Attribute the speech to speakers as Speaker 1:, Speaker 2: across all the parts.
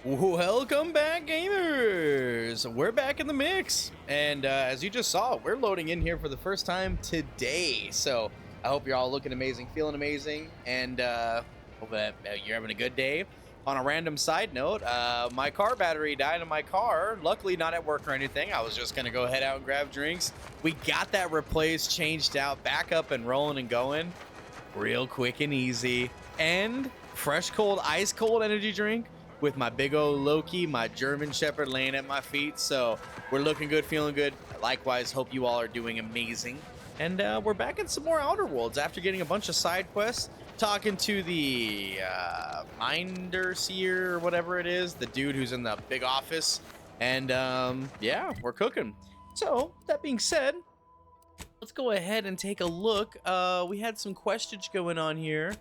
Speaker 1: Welcome back, gamers! We're back in the mix, and as you just saw, we're loading in here for the first time today. So I hope you're all looking amazing, feeling amazing, and hope that you're having a good day. On a random side note, my car battery died in my car. Luckily, not at work or anything. I was just gonna go head out and grab drinks. We got that replaced, changed out, back up and rolling and going, real quick and easy. And fresh, cold, ice cold energy drink with my big old Loki, my German Shepherd, laying at my feet. So we're looking good, feeling good. Likewise, hope you all are doing amazing. And we're back in some more Outer Worlds after getting a bunch of side quests, talking to the Minder Seer or whatever it is, the dude who's in the big office. And yeah, we're cooking. So that being said, let's go ahead and take a look. We had some questions going on here.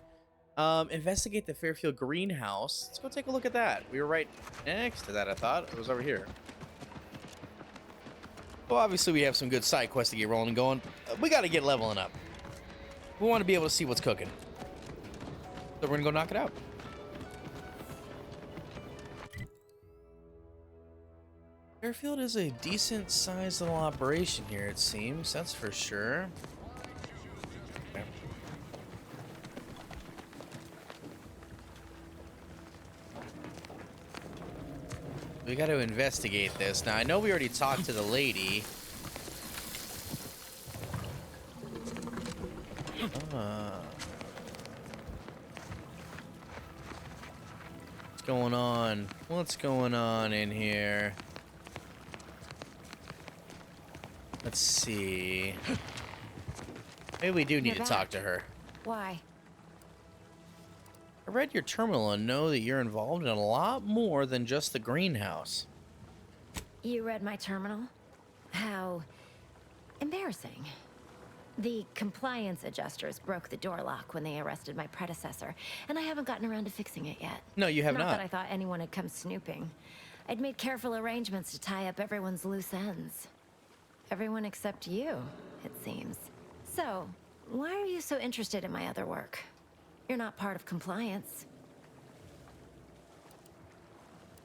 Speaker 1: Investigate the Fairfield greenhouse. Let's go take a look at that. We were right next to that, I thought. It was over here. Well, obviously we have some good side quests to get rolling and going. We got to get leveling up. We want to be able to see what's cooking. So we're going to go knock it out. Fairfield is a decent sized little operation here, it seems. That's for sure. Okay. We got to investigate this. Now, I know we already talked to the lady. What's going on? What's going on in here? Let's see. Maybe we do need to talk to her.
Speaker 2: Why?
Speaker 1: I read your terminal and know that you're involved in a lot more than just the greenhouse.
Speaker 2: You read my terminal? How embarrassing. The compliance adjusters broke the door lock when they arrested my predecessor, and I haven't gotten around to fixing it yet.
Speaker 1: No, you have
Speaker 2: not.
Speaker 1: not.
Speaker 2: That I thought anyone had come snooping. I'd made careful arrangements to tie up everyone's loose ends. Everyone except you, it seems. So, why are you so interested in my other work? You're not part of compliance.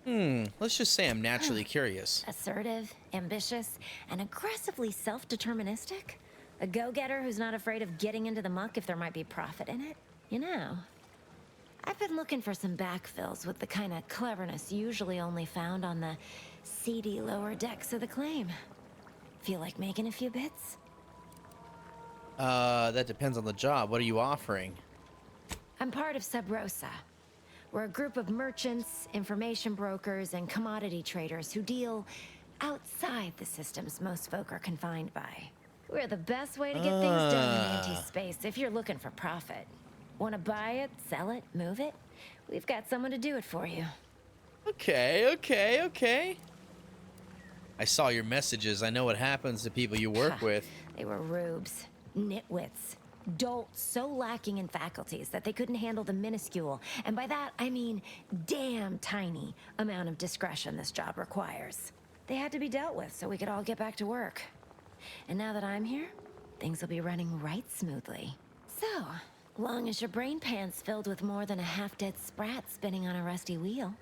Speaker 1: Let's just say I'm naturally curious.
Speaker 2: Assertive, ambitious, and aggressively self-deterministic? A go-getter who's not afraid of getting into the muck if there might be profit in it? You know, I've been looking for some backfills with the kind of cleverness usually only found on the seedy lower decks of the claim. Feel like making a few bits?
Speaker 1: That depends on the job. What are you offering?
Speaker 2: I'm part of Sub Rosa. We're a group of merchants, information brokers, and commodity traders who deal outside the systems most folk are confined by. We're the best way to get things done in anti-space if you're looking for profit. Want to buy it, sell it, move it? We've got someone to do it for you.
Speaker 1: Okay. I saw your messages. I know what happens to people you work with.
Speaker 2: They were rubes, nitwits, dolts so lacking in faculties that they couldn't handle the minuscule, and by that I mean damn tiny, amount of discretion this job requires. They had to be dealt with so we could all get back to work. And now that I'm here, things will be running right smoothly. So, long as your brain pan's filled with more than a half-dead sprat spinning on a rusty wheel,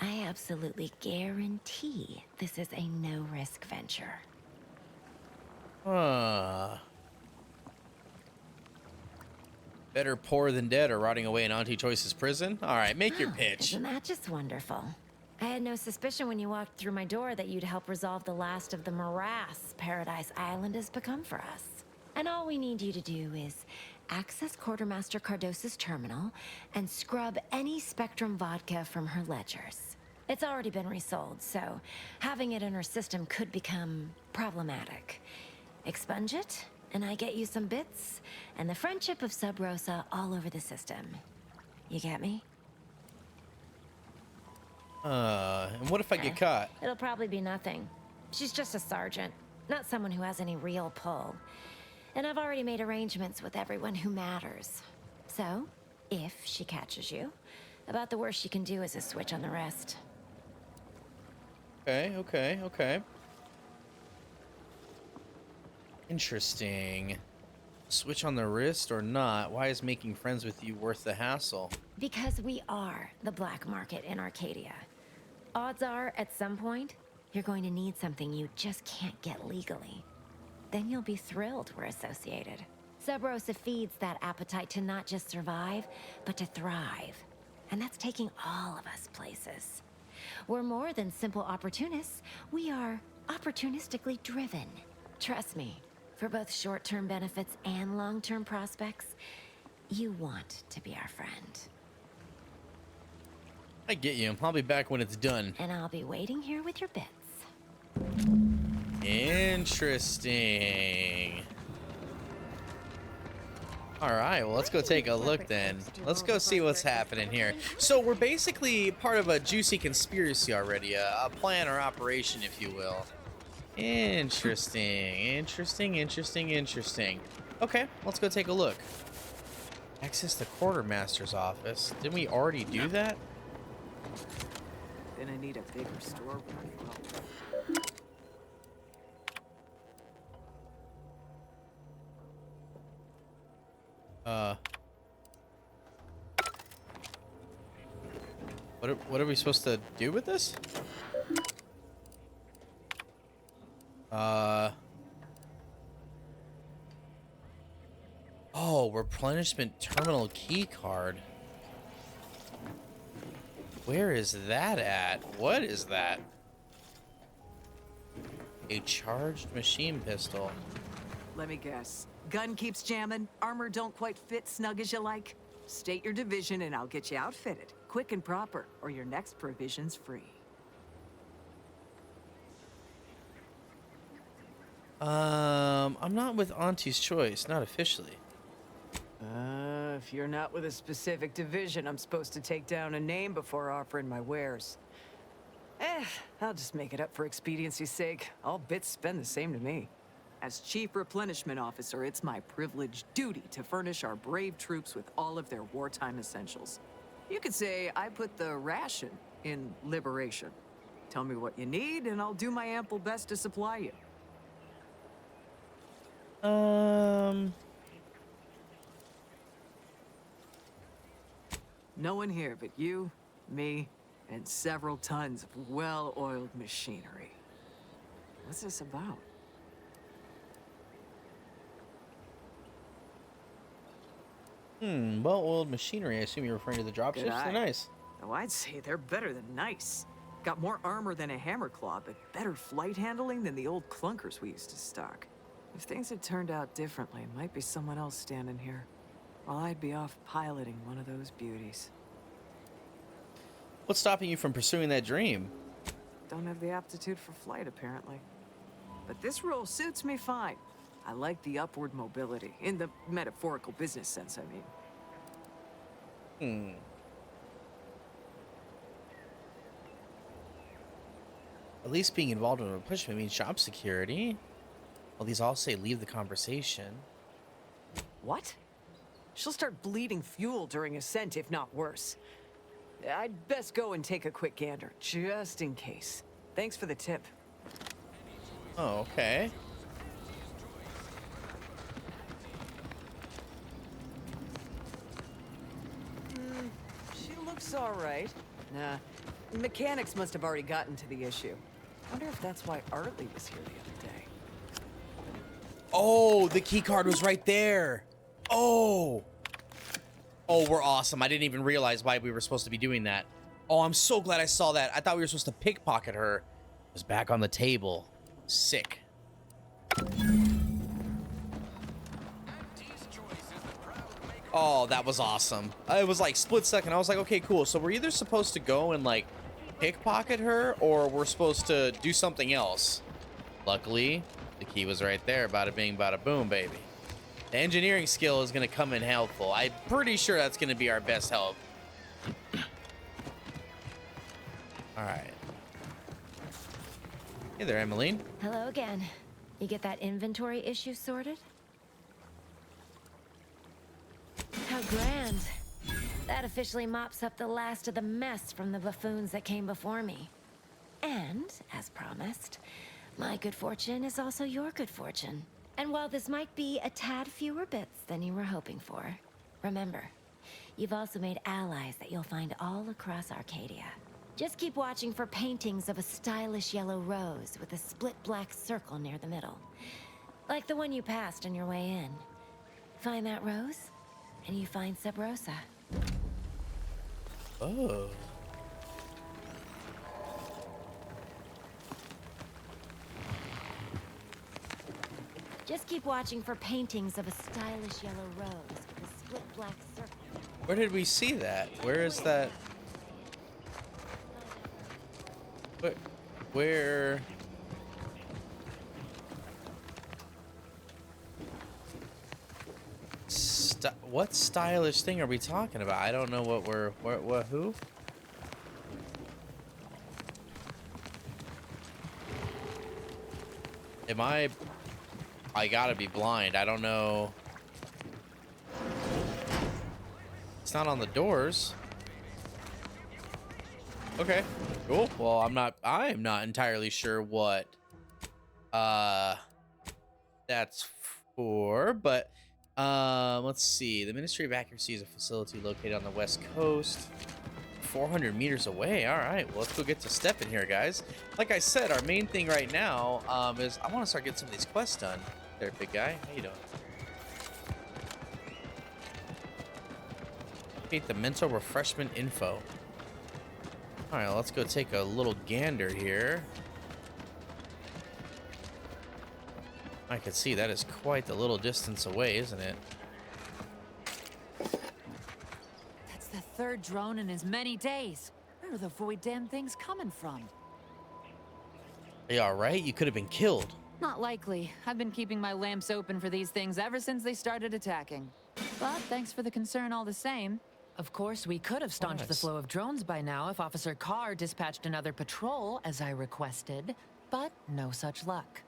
Speaker 2: I absolutely guarantee this is a no-risk venture.
Speaker 1: Better poor than dead or rotting away in Auntie Choice's prison? All right, make your pitch.
Speaker 2: Isn't that just wonderful? I had no suspicion when you walked through my door that you'd help resolve the last of the morass Paradise Island has become for us. And all we need you to do is access Quartermaster Cardos's terminal and scrub any Spectrum vodka from her ledgers. It's already been resold, so having it in her system could become problematic. Expunge it, and I get you some bits, and the friendship of Sub Rosa all over the system. You get me?
Speaker 1: And what if I get caught?
Speaker 2: It'll probably be nothing. She's just a sergeant, not someone who has any real pull. And I've already made arrangements with everyone who matters. So, if she catches you, about the worst she can do is a switch on the rest.
Speaker 1: Okay. Interesting. Switch on the wrist or not? Why is making friends with you worth the hassle?
Speaker 2: Because we are the black market in Arcadia. Odds are, at some point, you're going to need something you just can't get legally. Then you'll be thrilled we're associated. Sub Rosa feeds that appetite to not just survive, but to thrive. And that's taking all of us places. We're more than simple opportunists. We are opportunistically driven. Trust me, for both short-term benefits and long-term prospects, you want to be our friend.
Speaker 1: I get you. I'll be back when it's done.
Speaker 2: And I'll be waiting here with your bits.
Speaker 1: Interesting. All right, well, let's go take a look then. Let's go see what's happening here. So we're basically part of a juicy conspiracy already, a plan or operation, if you will. Interesting. Okay, let's go take a look. Access the quartermaster's office. Didn't we already do that?
Speaker 3: Gonna need a bigger store when I grow.
Speaker 1: What are we supposed to do with this? Oh, replenishment terminal key card. Where is that at? What is that? A charged machine pistol.
Speaker 3: Let me guess. Gun keeps jamming, armor don't quite fit snug as you like. State your division and I'll get you outfitted, quick and proper, or your next provision's free.
Speaker 1: I'm not with Auntie's Choice, not officially.
Speaker 3: If you're not with a specific division, I'm supposed to take down a name before offering my wares. I'll just make it up for expediency's sake. All bits spend the same to me. As Chief Replenishment Officer, it's my privileged duty to furnish our brave troops with all of their wartime essentials. You could say I put the ration in liberation. Tell me what you need, and I'll do my ample best to supply you. No one here but you, me, and several tons of well-oiled machinery. What's this about?
Speaker 1: Well-oiled machinery. I assume you're referring to the dropships. They're nice.
Speaker 3: Oh, I'd say they're better than nice. Got more armor than a hammerclaw, but better flight handling than the old clunkers we used to stock. If things had turned out differently, it might be someone else standing here, while I'd be off piloting one of those beauties.
Speaker 1: What's stopping you from pursuing that dream?
Speaker 3: Don't have the aptitude for flight, apparently. But this role suits me fine. I like the upward mobility, in the metaphorical business sense, I mean.
Speaker 1: At least being involved in a replenishment means job security. Well, these all say leave the conversation.
Speaker 3: What? She'll start bleeding fuel during ascent, if not worse. I'd best go and take a quick gander, just in case. Thanks for the tip.
Speaker 1: Oh, okay.
Speaker 3: She looks all right. Nah, mechanics must have already gotten to the issue. Wonder if that's why Artley was here the other day.
Speaker 1: Oh, the key card was right there. Oh, we're awesome. I didn't even realize why we were supposed to be doing that. Oh, I'm so glad I saw that. I thought we were supposed to pickpocket her. It was back on the table. Sick. Oh, that was awesome. It was like split second. I was like, okay, cool. So we're either supposed to go and like pickpocket her or we're supposed to do something else. Luckily, the key was right there. Bada bing, bada boom, baby. The engineering skill is going to come in helpful. I'm pretty sure that's going to be our best help. All right. Hey there, Emmeline.
Speaker 2: Hello again. You get that inventory issue sorted? How grand. That officially mops up the last of the mess from the buffoons that came before me. And, as promised, my good fortune is also your good fortune. And while this might be a tad fewer bits than you were hoping for, remember, you've also made allies that you'll find all across Arcadia. Just keep watching for paintings of a stylish yellow rose with a split black circle near the middle. Like the one you passed on your way in. Find that rose, and you find Sub Rosa.
Speaker 1: Oh.
Speaker 2: Just keep watching for paintings of a stylish yellow rose with a split black circle.
Speaker 1: Where did we see that? Where is that? Where? What stylish thing are we talking about? I don't know what who? Am I gotta be blind. I don't know. It's not on the doors. Okay, cool. Well, I am not entirely sure what that's for, but let's see. The Ministry of Accuracy is a facility located on the West Coast, 400 meters away. All right, well, let's go get to stepping here, guys. Like I said, our main thing right now is I want to start getting some of these quests done. There, big guy. How you doing? The mental refreshment info. All right, let's go take a little gander here. I can see that is quite the little distance away, isn't it?
Speaker 4: That's the third drone in as many days. Where are the void damn things coming from?
Speaker 1: Are you all right? You could have been killed.
Speaker 4: Not likely. I've been keeping my lamps open for these things ever since they started attacking. But thanks for the concern all the same. Of course, we could have staunched the flow of drones by now if Officer Carr dispatched another patrol, as I requested. But no such luck.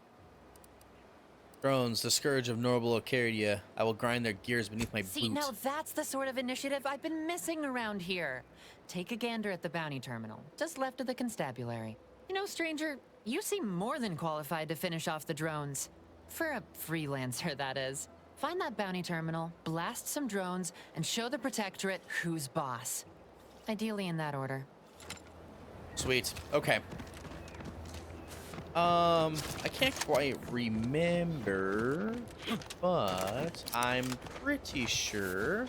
Speaker 1: Drones, the scourge of Noble Arcadia. I will grind their gears beneath my
Speaker 4: See,
Speaker 1: boot.
Speaker 4: now that's the sort of initiative I've been missing around here. Take a gander at the bounty terminal, just left of the constabulary. You know, stranger, you seem more than qualified to finish off the drones. For a freelancer, that is. Find that bounty terminal, blast some drones, and show the Protectorate who's boss. Ideally in that order.
Speaker 1: Sweet. Okay. I can't quite remember, but I'm pretty sure.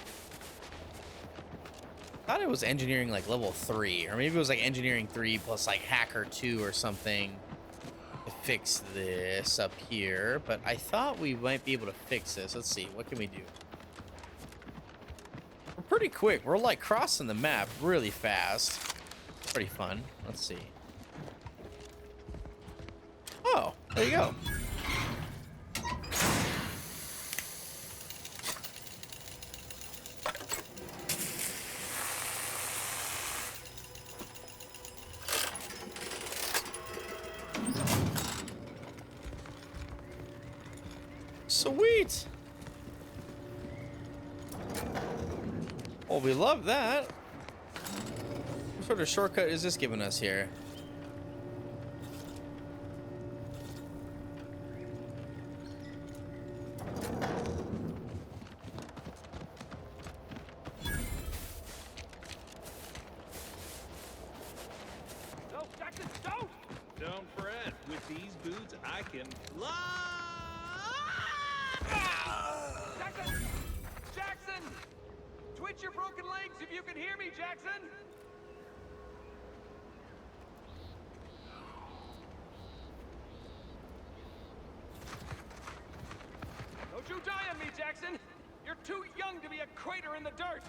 Speaker 1: I thought it was engineering like level 3, or maybe it was like engineering 3 plus like hacker 2 or something to fix this up here, but I thought we might be able to fix this. Let's see, what can we do? We're pretty quick. We're like crossing the map really fast. Pretty fun. Let's see. Oh, there you go. Sweet. Oh, we love that. What sort of shortcut is this giving us here?
Speaker 5: Don't fret. With these boots, I can fly.
Speaker 6: Jackson! Jackson! Twitch your broken legs if you can hear me, Jackson! Don't you die on me, Jackson! You're too young to be a crater in the dirt!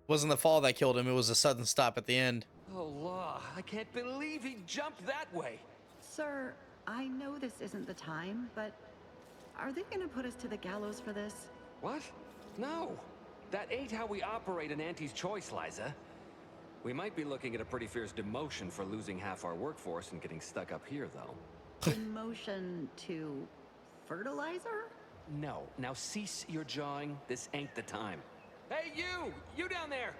Speaker 1: Wasn't the fall that killed him, it was a sudden stop at the end.
Speaker 6: Oh, law, I can't believe he jumped that way!
Speaker 7: Sir, I know this isn't the time, but are they gonna put us to the gallows for this?
Speaker 6: What? No! That ain't how we operate in Auntie's Choice, Liza. We might be looking at a pretty fierce demotion for losing half our workforce and getting stuck up here, though.
Speaker 7: Demotion to fertilizer?
Speaker 6: No. Now cease your jawing. This ain't the time. Hey, you! You down there!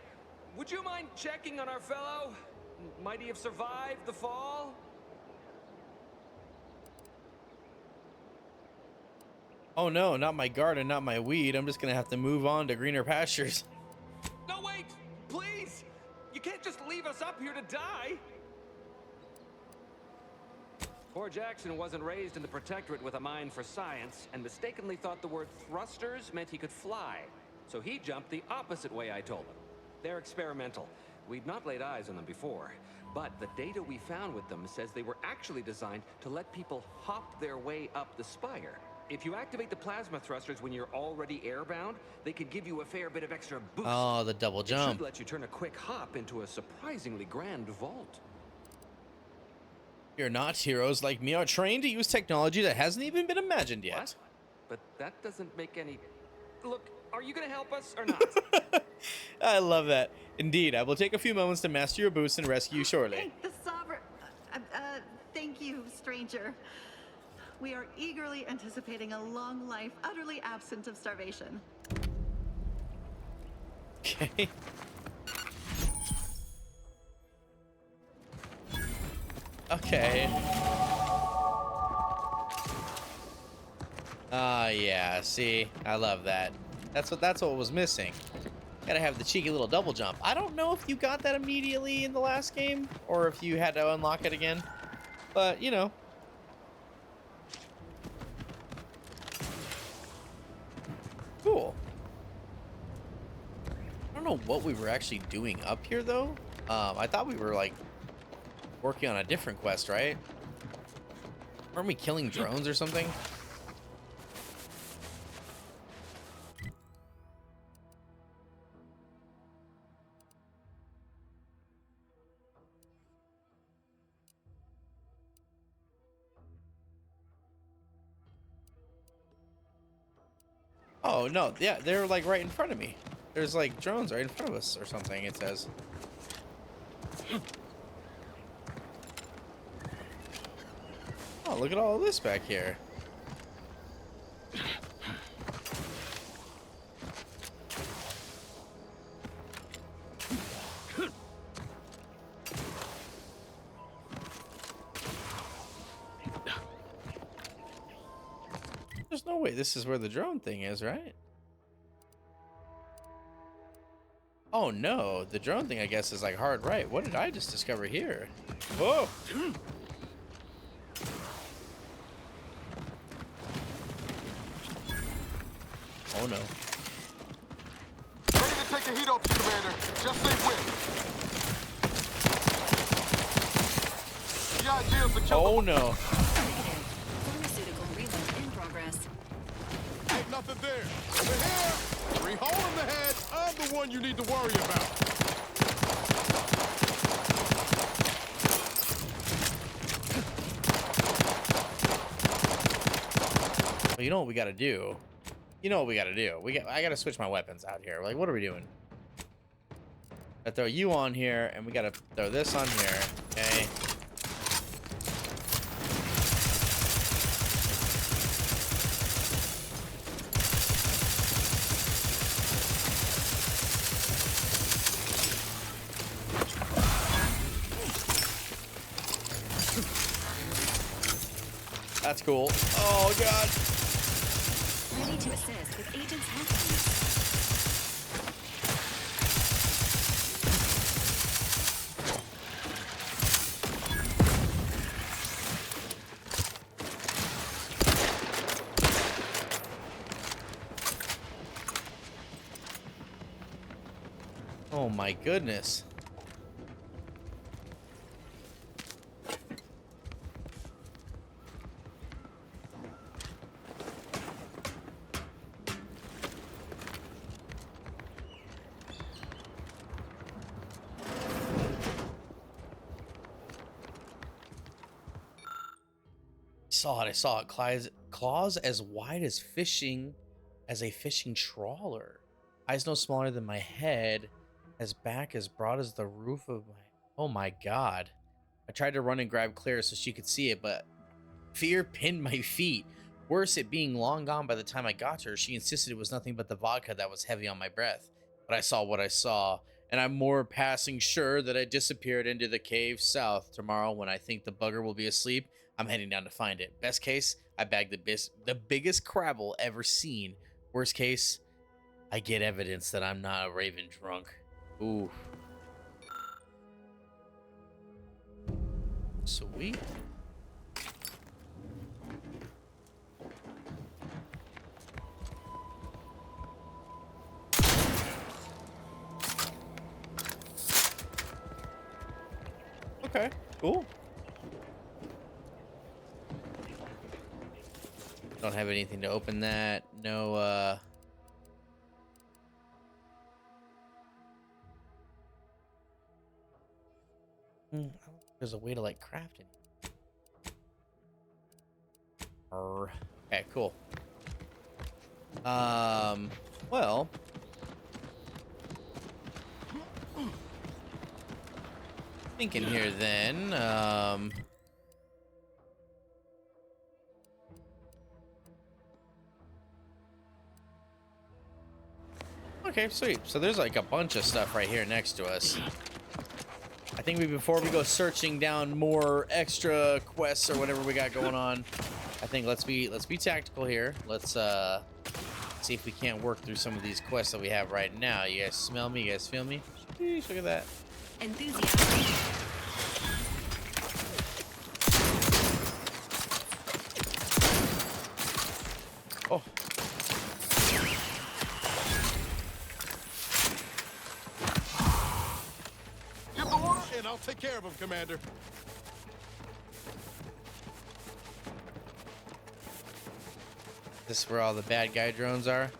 Speaker 6: Would you mind checking on our fellow? Might he have survived the fall?
Speaker 1: Oh no, not my garden, not my weed. I'm just gonna have to move on to greener pastures.
Speaker 6: You can't just leave us up here to die! Poor Jackson wasn't raised in the Protectorate with a mind for science, and mistakenly thought the word thrusters meant he could fly. So he jumped the opposite way I told him. They're experimental. We'd not laid eyes on them before, but the data we found with them says they were actually designed to let people hop their way up the spire. If you activate the plasma thrusters when you're already airbound, they could give you a fair bit of extra boost.
Speaker 1: Oh, the double
Speaker 6: It
Speaker 1: jump.
Speaker 6: should let you turn a quick hop into a surprisingly grand vault.
Speaker 1: You're not. Heroes like me are trained to use technology that hasn't even been imagined yet.
Speaker 6: What? But that doesn't make any... Look, are you gonna help us or not?
Speaker 1: I love that. Indeed, I will take a few moments to master your boost and rescue you shortly.
Speaker 7: Hey, the Sovereign... thank you, stranger. We are eagerly anticipating a long life, utterly absent of starvation.
Speaker 1: Okay. Okay. Yeah, see, I love that. That's what was missing. Gotta have the cheeky little double jump. I don't know if you got that immediately in the last game or if you had to unlock it again, but you know. Cool. I don't know what we were actually doing up here though. I thought we were like working on a different quest, right? Weren't we killing drones or something? Oh no, yeah, they're like right in front of me. There's like drones right in front of us or something, it says. Oh, look at all this back here. There's no way this is where the drone thing is, right? Oh no, the drone thing I guess is like hard right. What did I just discover here? Whoa! Oh no.
Speaker 8: Ready to take the heat off you, Commander. Just say when. The idea is to kill
Speaker 1: Oh no.
Speaker 9: Pharmaceutical reload in progress.
Speaker 8: Ain't nothing there. Over here. 3 hole in the head. I'm the one you need to worry about.
Speaker 1: Well, you know what we gotta do? You know what we gotta do? I gotta switch my weapons out here. Like, what are we doing? I throw you on here, and we gotta throw this on here. Okay. That's cool. Oh god.
Speaker 9: Ready to assist with Agent's health.
Speaker 1: Oh my goodness. I saw it. Claws as wide as a fishing trawler. Eyes no smaller than my head. His back as broad as the roof of my... Oh my god. I tried to run and grab Claire so she could see it, but fear pinned my feet. Worse, it being long gone by the time I got to her, she insisted it was nothing but the vodka that was heavy on my breath. But I saw what I saw, and I'm more passing sure that I disappeared into the cave south. Tomorrow, when I think the bugger will be asleep, I'm heading down to find it. Best case, I bag the biggest crabble ever seen. Worst case, I get evidence that I'm not a raven drunk. Ooh. Sweet. Okay, cool. Don't have anything to open that. No, I don't think there's a way to like craft it. Okay, cool. Well, thinking here then, okay, sweet. So there's like a bunch of stuff right here next to us. I think before we go searching down more extra quests or whatever we got going on, I think let's be tactical here. Let's see if we can't work through some of these quests that we have right now. You guys smell me? You guys feel me? Sheesh, look at that.
Speaker 9: Enthusiasm.
Speaker 1: Oh.
Speaker 8: Get more, and I'll take care of him, Commander.
Speaker 1: This is where all the bad guy drones are.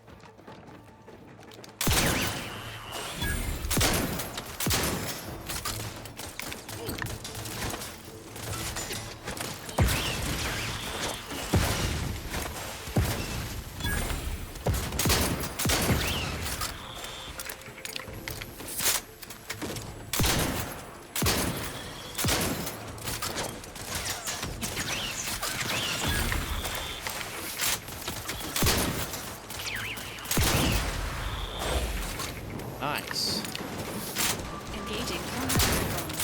Speaker 1: Nice.
Speaker 9: Engaging combat drones.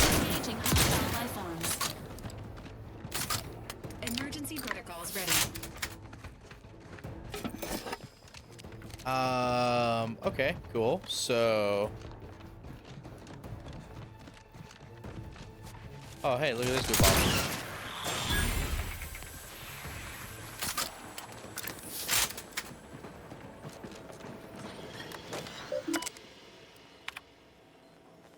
Speaker 9: Engaging hostile life forms. Emergency protocols ready.
Speaker 1: Okay, cool. So, oh, hey, look at this good ball.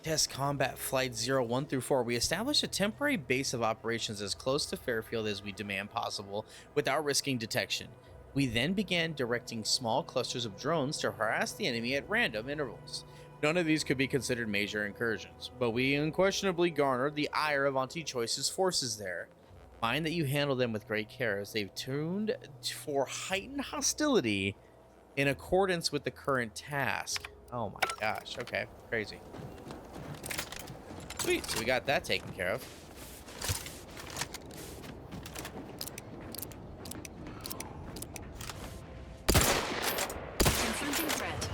Speaker 1: Test Combat Flight 01 through 4. We establish a temporary base of operations as close to Fairfield as we demand possible without risking detection. We then began directing small clusters of drones to harass the enemy at random intervals. None of these could be considered major incursions, but we unquestionably garnered the ire of Anti-Choice's forces there. Mind that you handle them with great care, as they've tuned for heightened hostility in accordance with the current task. Oh my gosh, okay, crazy. Sweet, so we got that taken care of.
Speaker 9: Confronting threat.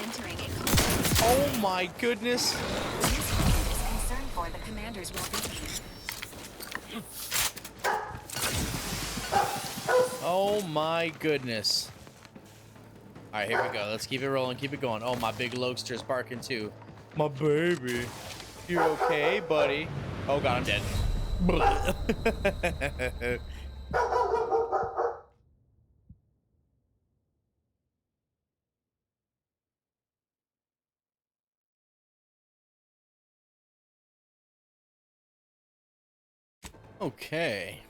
Speaker 9: Entering a combat.
Speaker 1: Oh my goodness.
Speaker 9: This unit is concerned for the commander's well-being.
Speaker 1: Oh my goodness. All right, here we go. Let's keep it rolling, keep it going. Oh, my big Lokester's barking too. My baby. You okay, buddy? Oh god, I'm dead. Okay.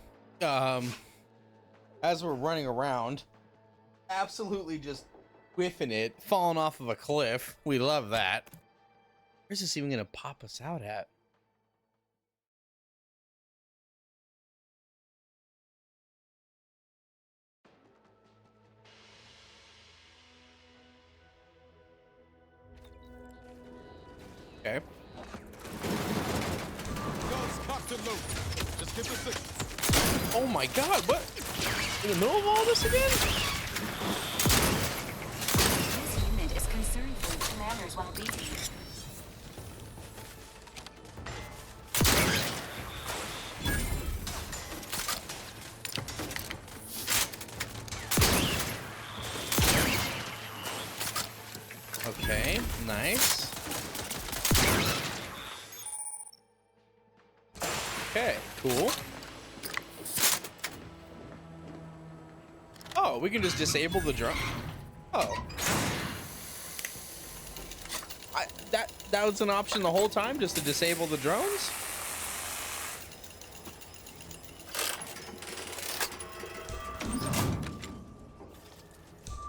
Speaker 1: As we're running around, absolutely just whiffing it, falling off of a cliff. We love that. Where's this even gonna pop us out at? Okay.
Speaker 8: Guns cocked and loaded. Just get the signal.
Speaker 1: Oh my god, what? In the middle of all this again?
Speaker 9: This unit is concerned for the commander's well-being.
Speaker 1: Okay, nice. Okay, cool. Oh, we can just disable the drone. Oh. That was an option the whole time, just to disable the drones?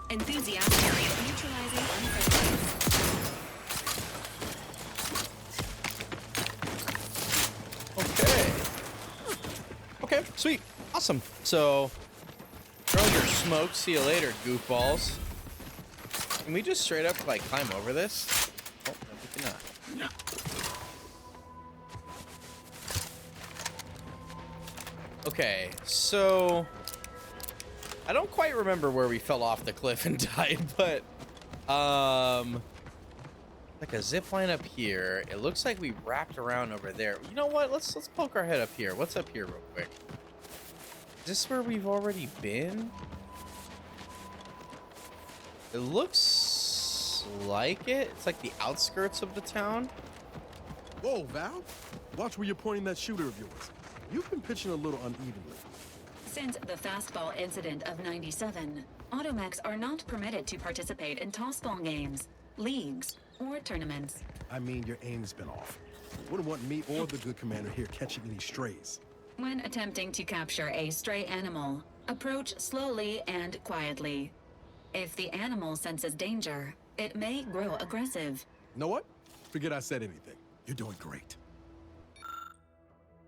Speaker 9: Enthusiastically neutralizing unfriendlies.
Speaker 1: Okay. Okay, sweet. Awesome. So, drones are smoked. See you later, goofballs. Can we just straight up, like, climb over this? Oh, no, we cannot. Okay, so I don't quite remember where we fell off the cliff and died, but like a zip line up here. It looks like we wrapped around over there. You know what? Let's poke our head up here. What's up here real quick? Is this where we've already been? It looks like it. It's like the outskirts of the town.
Speaker 8: Whoa, Val. Watch where you're pointing that shooter of yours. You've been pitching a little unevenly.
Speaker 9: Since the fastball incident of '97, automechs are not permitted to participate in tossball games, leagues, or tournaments.
Speaker 8: I mean, your aim's been off. Wouldn't want me or the good commander here catching any strays.
Speaker 9: When attempting to capture a stray animal, approach slowly and quietly. If the animal senses danger, it may grow aggressive.
Speaker 8: Know what? Forget I said anything. You're doing great.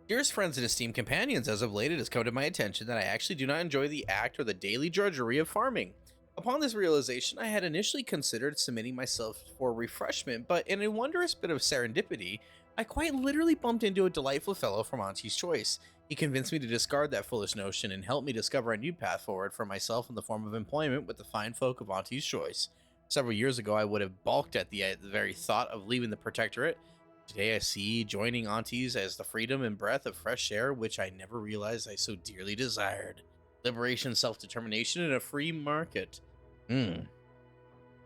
Speaker 1: Dearest friends and esteemed companions, as of late it has come to my attention that I actually do not enjoy the act or the daily drudgery of farming. Upon this realization, I had initially considered submitting myself for refreshment, but in a wondrous bit of serendipity, I quite literally bumped into a delightful fellow from Auntie's Choice. He convinced me to discard that foolish notion and helped me discover a new path forward for myself in the form of employment with the fine folk of Auntie's Choice. Several years ago, I would have balked at the very thought of leaving the Protectorate. Today I see joining Auntie's as the freedom and breath of fresh air which I never realized I so dearly desired. Liberation, self-determination, and a free market.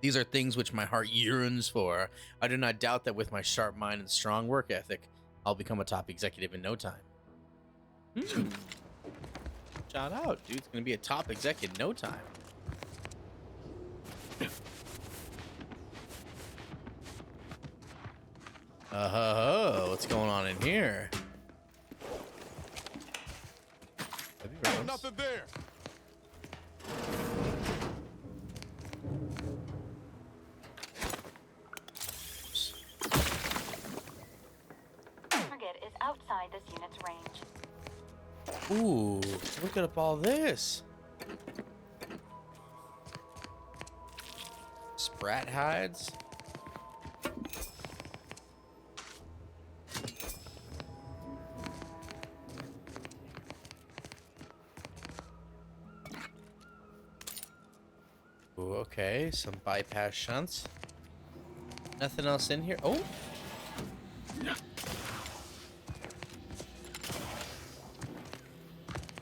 Speaker 1: These are things which my heart yearns for. I do not doubt that with my sharp mind and strong work ethic, I'll become a top executive in no time. Shout out, dude's gonna be a top exec in no time. What's going on in here?
Speaker 8: Nothing there.
Speaker 9: Target is outside this unit's range.
Speaker 1: Ooh, look at all this. Sprat hides. Ooh, okay, some bypass shunts. Nothing else in here. Oh.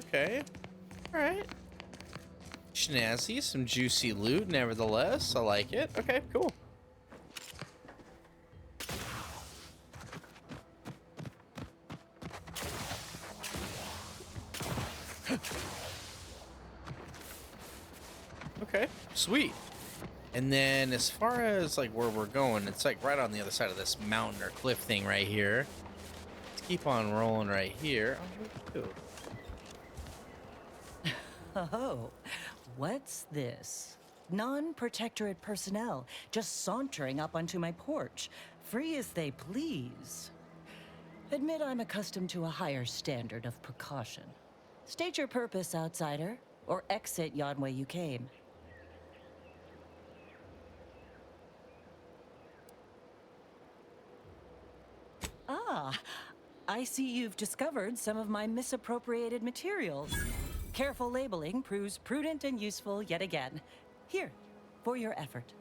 Speaker 1: Okay. All right. Snazzy, some juicy loot, nevertheless. I like it. Okay, cool. Okay, sweet. And then as far as like where we're going, it's like right on the other side of this mountain or cliff thing right here. Let's keep on rolling right here. Oh, ooh.
Speaker 10: Oh, what's this? Non-protectorate personnel just sauntering up onto my porch, free as they please. Admit I'm accustomed to a higher standard of precaution. State your purpose, outsider, or exit yon way you came. Ah, I see you've discovered some of my misappropriated materials. Careful labeling proves prudent and useful yet again. Here, for your effort.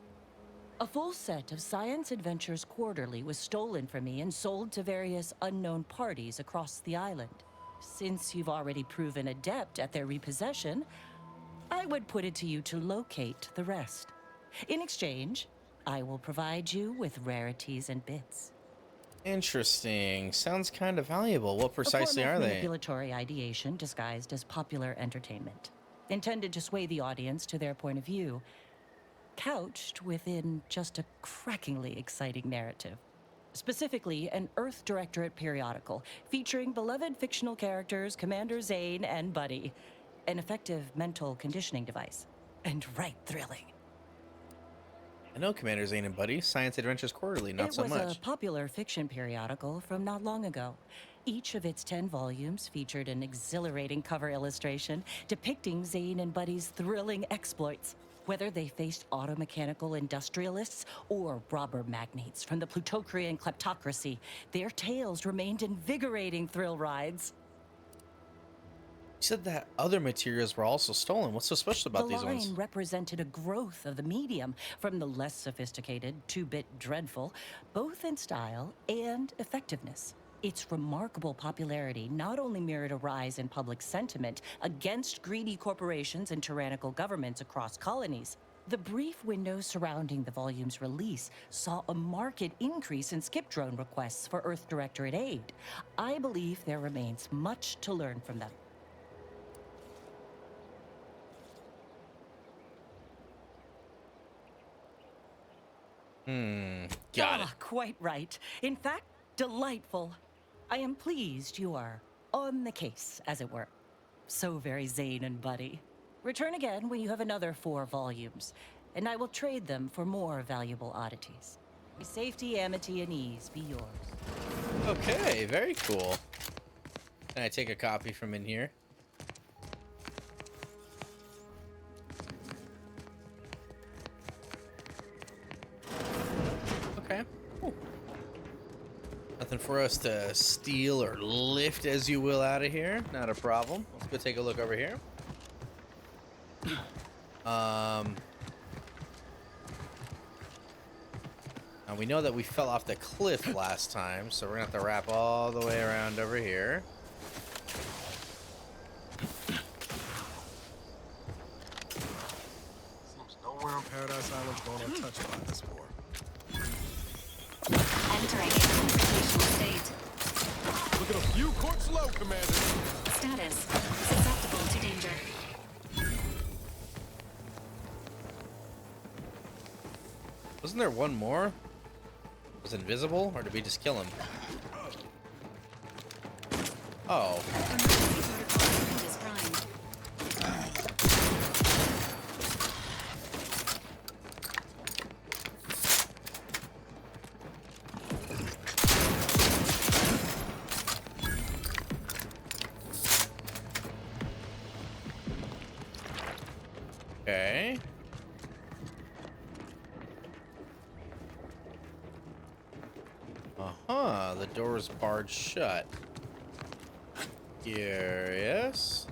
Speaker 10: A full set of Science Adventures Quarterly was stolen from me and sold to various unknown parties across the island. Since you've already proven adept at their repossession, I would put it to you to locate the rest. In exchange, I will provide you with rarities and bits.
Speaker 1: Interesting. Sounds kind of valuable. What precisely
Speaker 10: A form
Speaker 1: are
Speaker 10: of
Speaker 1: they?
Speaker 10: manipulatory ideation disguised as popular entertainment, intended to sway the audience to their point of view, couched within just a crackingly exciting narrative. Specifically, an Earth Directorate periodical featuring beloved fictional characters Commander Zane and Buddy. An effective mental conditioning device. And right thrilling.
Speaker 1: I know Commander Zane and Buddy. Science Adventures Quarterly, not so
Speaker 10: It was
Speaker 1: much.
Speaker 10: a popular fiction periodical from not long ago. Each of its 10 volumes featured an exhilarating cover illustration depicting Zane and Buddy's thrilling exploits. Whether they faced automechanical industrialists or robber magnates from the Plutocrian kleptocracy, their tales remained invigorating thrill rides.
Speaker 1: You said that other materials were also stolen. What's so special about these
Speaker 10: The
Speaker 1: ones?
Speaker 10: line represented a growth of the medium from the less sophisticated, two-bit dreadful, both in style and effectiveness. Its remarkable popularity not only mirrored a rise in public sentiment against greedy corporations and tyrannical governments across colonies. The brief window surrounding the volume's release saw a marked increase in skip drone requests for Earth Directorate aid. I believe there remains much to learn from them.
Speaker 1: Got it.
Speaker 10: Quite right. In fact, delightful. I am pleased you are on the case, as it were. So very Zane and Buddy. Return again when you have another 4 volumes, and I will trade them for more valuable oddities. May safety, amity, and ease be yours.
Speaker 1: Okay, very cool. Can I take a copy from in here? Okay. Cool. Nothing for us to steal or lift, as you will, out of here. Not a problem. Let's go take a look over here. Now we know that we fell off the cliff last time, so we're gonna have to wrap all the way around over here.
Speaker 8: Seems nowhere on Paradise Island's going untouched by this war.
Speaker 9: Entering a confrontational state.
Speaker 8: Look at a few courts low, Commander.
Speaker 9: Status. Susceptible to danger.
Speaker 1: Wasn't there one more? Was it invisible, or did we just kill him? Oh.
Speaker 9: Emergency protocol is primed.
Speaker 1: Okay. Uh-huh, the door is barred shut. Curious.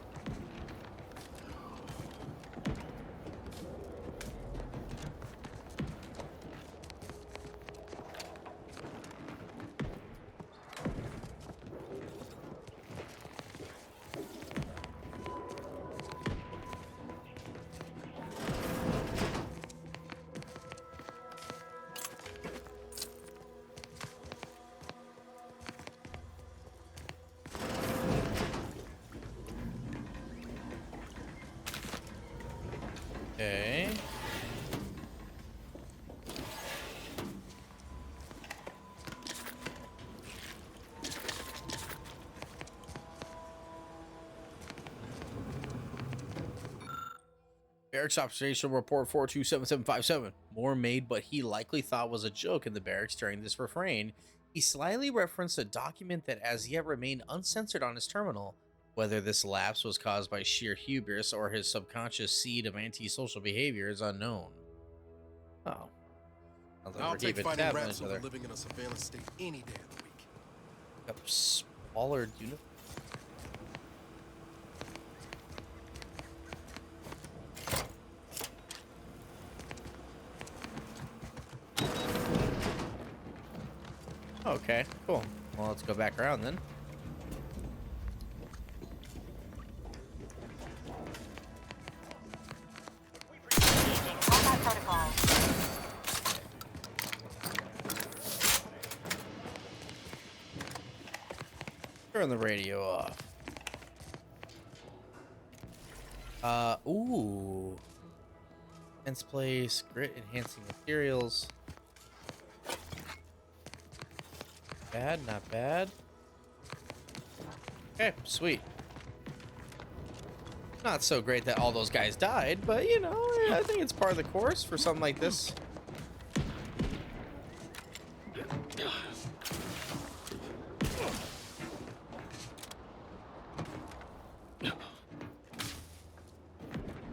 Speaker 1: Barracks Observation Report 427757. More made but he likely thought was a joke in the barracks during this refrain. He slyly referenced a document that as yet remained uncensored on his terminal. Whether this lapse was caused by sheer hubris or his subconscious seed of antisocial behavior is unknown. Oh. Sounds like
Speaker 8: I'll
Speaker 1: we're
Speaker 8: take
Speaker 1: keeping
Speaker 8: fighting
Speaker 1: tabs on
Speaker 8: rats
Speaker 1: each
Speaker 8: over
Speaker 1: other.
Speaker 8: living in a surveillance state any day of the week.
Speaker 1: A smaller unit. Okay, cool. Well, let's go back around then. Turn the radio off. Ooh. Tense place, grit enhancing materials. Bad, not bad. Okay, sweet. Not so great that all those guys died, but you know, I think it's part of the course for something like this.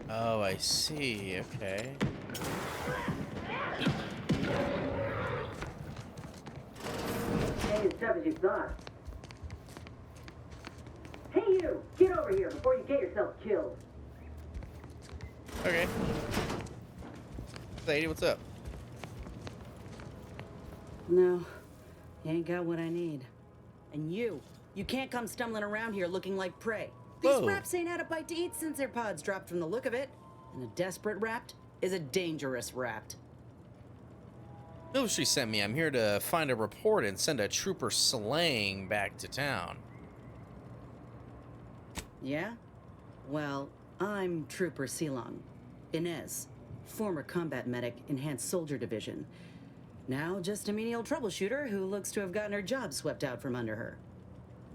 Speaker 1: Oh, I see. Okay.
Speaker 11: Ain't as tough as you thought. Hey you! Get over here before you get yourself killed.
Speaker 1: Okay. Lady, what's up?
Speaker 11: No, you ain't got what I need. And you can't come stumbling around here looking like prey. These
Speaker 1: Whoa.
Speaker 11: raps ain't had a bite to eat since their pods dropped from the look of it. And a desperate rapt is a dangerous rapt.
Speaker 1: Military sent me. I'm here to find a report and send a trooper slaying back to town.
Speaker 11: Yeah? Well, I'm Trooper Silong. Inez, former combat medic, Enhanced Soldier Division. Now just a menial troubleshooter who looks to have gotten her job swept out from under her.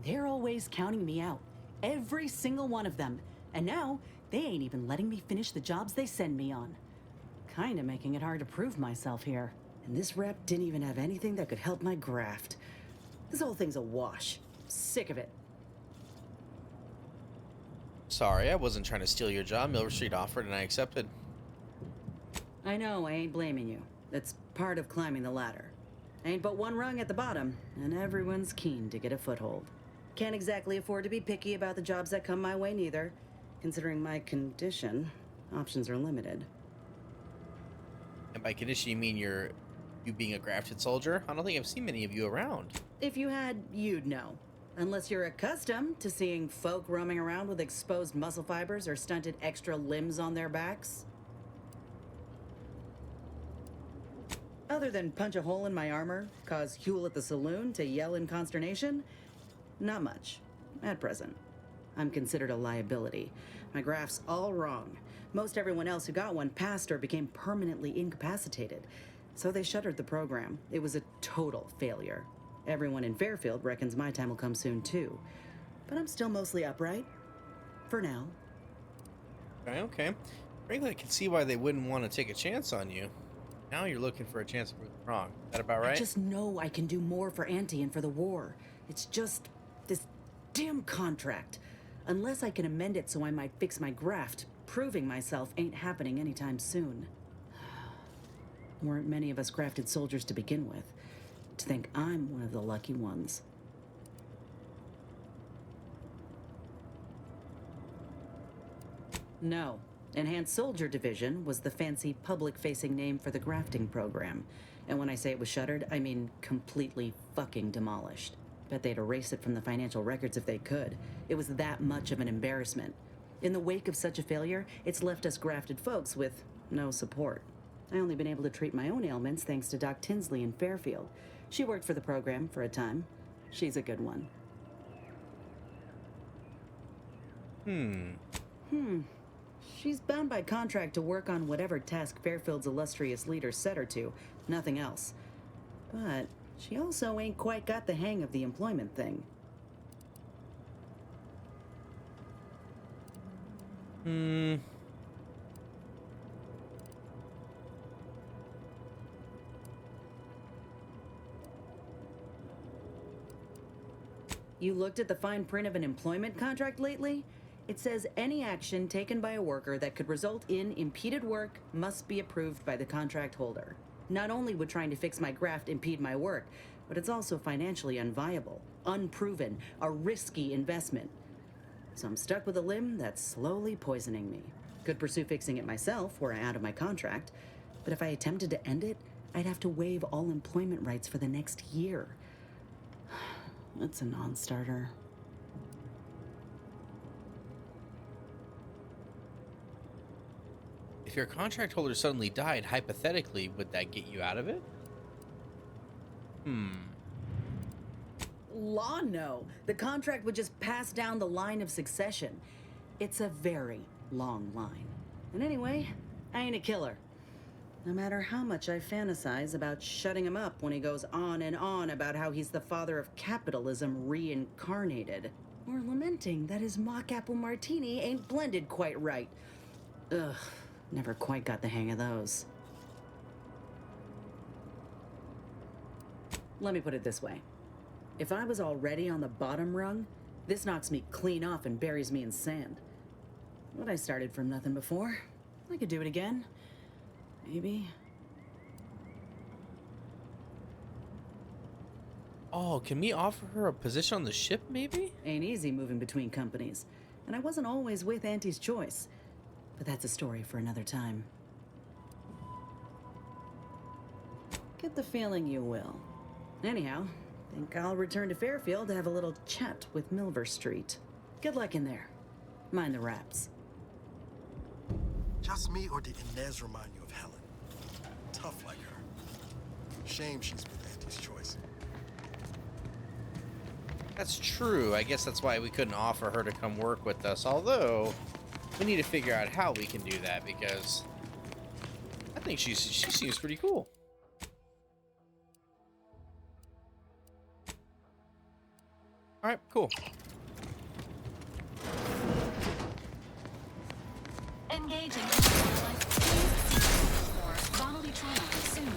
Speaker 11: They're always counting me out. Every single one of them. And now, they ain't even letting me finish the jobs they send me on. Kinda making it hard to prove myself here. And this rep didn't even have anything that could help my graft. This whole thing's a wash. Sick of it.
Speaker 1: Sorry, I wasn't trying to steal your job. Milver Street offered and I accepted.
Speaker 11: I know, I ain't blaming you. That's part of climbing the ladder. Ain't but one rung at the bottom, and everyone's keen to get a foothold. Can't exactly afford to be picky about the jobs that come my way neither. Considering my condition, options are limited.
Speaker 1: And by condition, you mean you being a grafted soldier? I don't think I've seen many of you around.
Speaker 11: If you had, you'd know. Unless you're accustomed to seeing folk roaming around with exposed muscle fibers or stunted extra limbs on their backs. Other than punch a hole in my armor, cause Huel at the saloon to yell in consternation, not much, at present. I'm considered a liability. My graph's all wrong. Most everyone else who got one passed or became permanently incapacitated. So they shuttered the program. It was a total failure. Everyone in Fairfield reckons my time will come soon too. But I'm still mostly upright. For now.
Speaker 1: Okay. Frankly, I can see why they wouldn't want to take a chance on you. Now you're looking for a chance to prove them wrong. Is that about right?
Speaker 11: I just know I can do more for Auntie and for the war. It's just this damn contract. Unless I can amend it so I might fix my graft, proving myself ain't happening anytime soon. Weren't many of us grafted soldiers to begin with. To think I'm one of the lucky ones. No. Enhanced Soldier Division was the fancy public-facing name for the grafting program. And when I say it was shuttered, I mean completely fucking demolished. Bet they'd erase it from the financial records if they could. It was that much of an embarrassment. In the wake of such a failure, it's left us grafted folks with no support. I only been able to treat my own ailments thanks to Doc Tinsley in Fairfield. She worked for the program for a time. She's a good one. She's bound by contract to work on whatever task Fairfield's illustrious leader set her to, nothing else. But she also ain't quite got the hang of the employment thing. You looked at the fine print of an employment contract lately? It says any action taken by a worker that could result in impeded work must be approved by the contract holder. Not only would trying to fix my graft impede my work, but it's also financially unviable, unproven, a risky investment. So I'm stuck with a limb that's slowly poisoning me. Could pursue fixing it myself were I out of my contract, but if I attempted to end it, I'd have to waive all employment rights for the next year. That's a non-starter.
Speaker 1: If your contract holder suddenly died, hypothetically, would that get you out of it?
Speaker 11: Law, no. The contract would just pass down the line of succession. It's a very long line. And anyway, I ain't a killer. No matter how much I fantasize about shutting him up when he goes on and on about how he's the father of capitalism reincarnated. Or lamenting that his mock apple martini ain't blended quite right. Ugh, never quite got the hang of those. Let me put it this way. If I was already on the bottom rung, this knocks me clean off and buries me in sand. But I started from nothing before. I could do it again. Maybe.
Speaker 1: Oh, can we offer her a position on the ship, maybe?
Speaker 11: Ain't easy moving between companies. And I wasn't always with Auntie's choice. But that's a story for another time. Get the feeling you will. Anyhow, think I'll return to Fairfield to have a little chat with Milver Street. Good luck in there. Mind the wraps.
Speaker 12: Just me, or did Inez remind you of Helen? Tough like her. Shame she's with Auntie's choice.
Speaker 1: That's true. I guess that's why we couldn't offer her to come work with us. Although, we need to figure out how we can do that, because I think she seems pretty cool. All right, cool.
Speaker 9: Engaging for bodily trauma soon.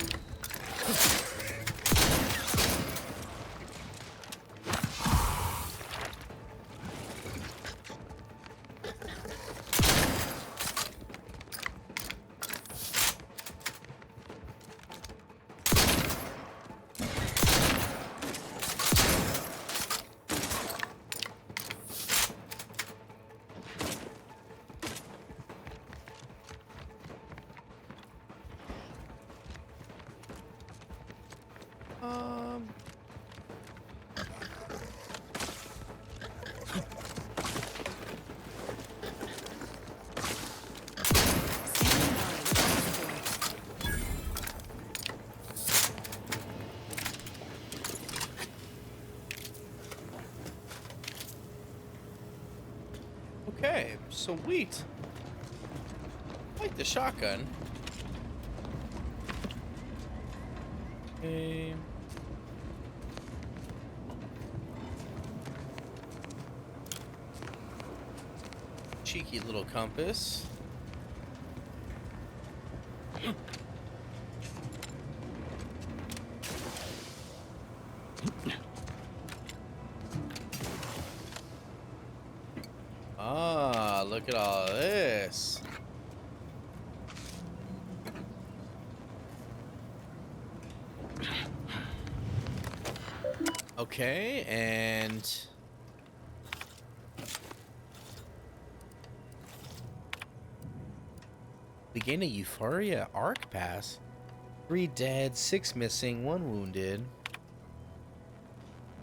Speaker 1: Okay, sweet. I like the shotgun. Okay. Cheeky little compass. Ah, look at all this. Okay, and we gain a Euphoria Arc Pass. 3 dead, 6 missing, 1 wounded.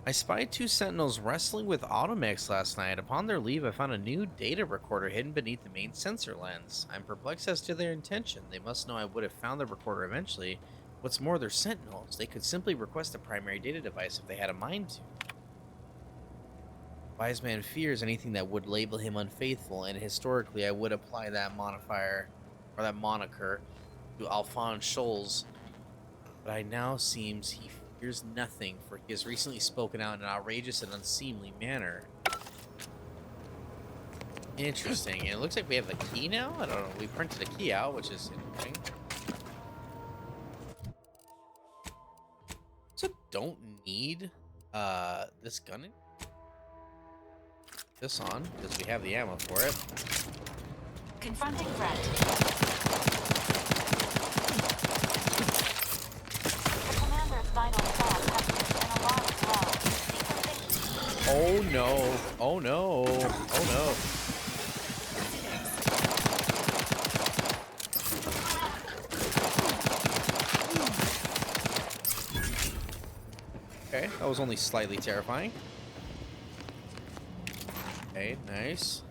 Speaker 1: I spied 2 sentinels wrestling with Automex last night. Upon their leave, I found a new data recorder hidden beneath the main sensor lens. I'm perplexed as to their intention. They must know I would have found the recorder eventually. What's more, they're sentinels. They could simply request a primary data device if they had a mind to. Wise man fears anything that would label him unfaithful, and historically I would apply that modifier, or that moniker, to Alphonse Scholes. But I now seems he fears nothing, for he has recently spoken out in an outrageous and unseemly manner. Interesting. It looks like we have the key now? I don't know. We printed a key out, which is interesting. So don't need this gun. this on because we have the ammo for it.
Speaker 9: Confronting threat. The commander's vital thoughts have reached an alarming low.
Speaker 1: Oh no! Oh no! Oh no! Okay, that was only slightly terrifying. Okay, nice.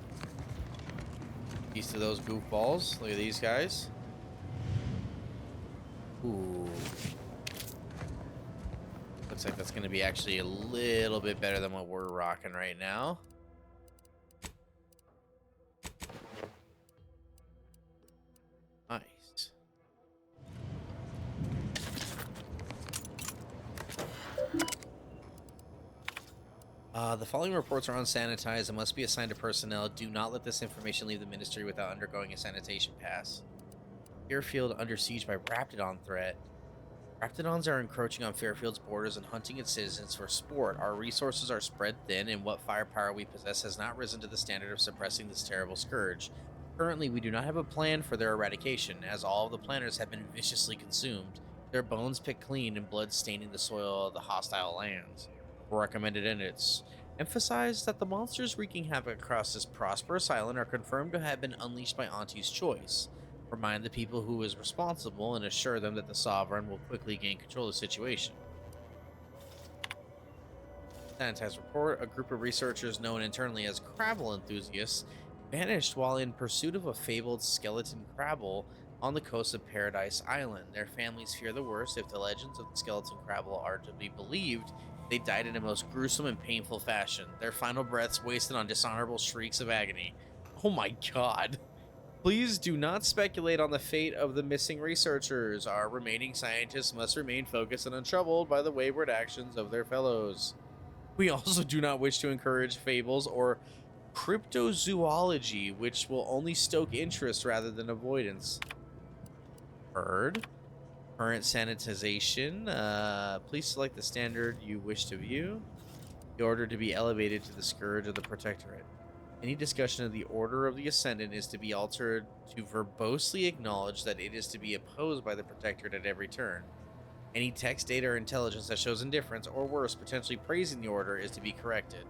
Speaker 1: Piece to those goofballs. Look at these guys. Ooh. Looks like that's going to be actually a little bit better than what we're rocking right now. Nice. The following reports are unsanitized and must be assigned to personnel. Do not let this information leave the ministry without undergoing a sanitation pass. Fairfield under siege by Raptidon threat. Raptidons are encroaching on Fairfield's borders and hunting its citizens for sport. Our resources are spread thin, and what firepower we possess has not risen to the standard of suppressing this terrible scourge. Currently, we do not have a plan for their eradication, as all of the planners have been viciously consumed, their bones picked clean and blood staining the soil of the hostile lands. Recommended edits emphasize that the monsters wreaking havoc across this prosperous island are confirmed to have been unleashed by Auntie's choice. Remind the people who is responsible and assure them that the Sovereign will quickly gain control of the situation. Sanitized report: a group of researchers known internally as Crabble enthusiasts vanished while in pursuit of a fabled skeleton Crabble on the coast of Paradise Island. Their families fear the worst. If the legends of the skeleton Crabble are to be believed, they died in a most gruesome and painful fashion, their final breaths wasted on dishonorable shrieks of agony. Oh my god. Please do not speculate on the fate of the missing researchers. Our remaining scientists must remain focused and untroubled by the wayward actions of their fellows. We also do not wish to encourage fables or cryptozoology, which will only stoke interest rather than avoidance. Heard. Current sanitization. Please select the standard you wish to view. The order to be elevated to the scourge of the protectorate. Any discussion of the order of the ascendant is to be altered to verbosely acknowledge that it is to be opposed by the protectorate at every turn. Any text, data, or intelligence that shows indifference, or worse, potentially praising the order, is to be corrected.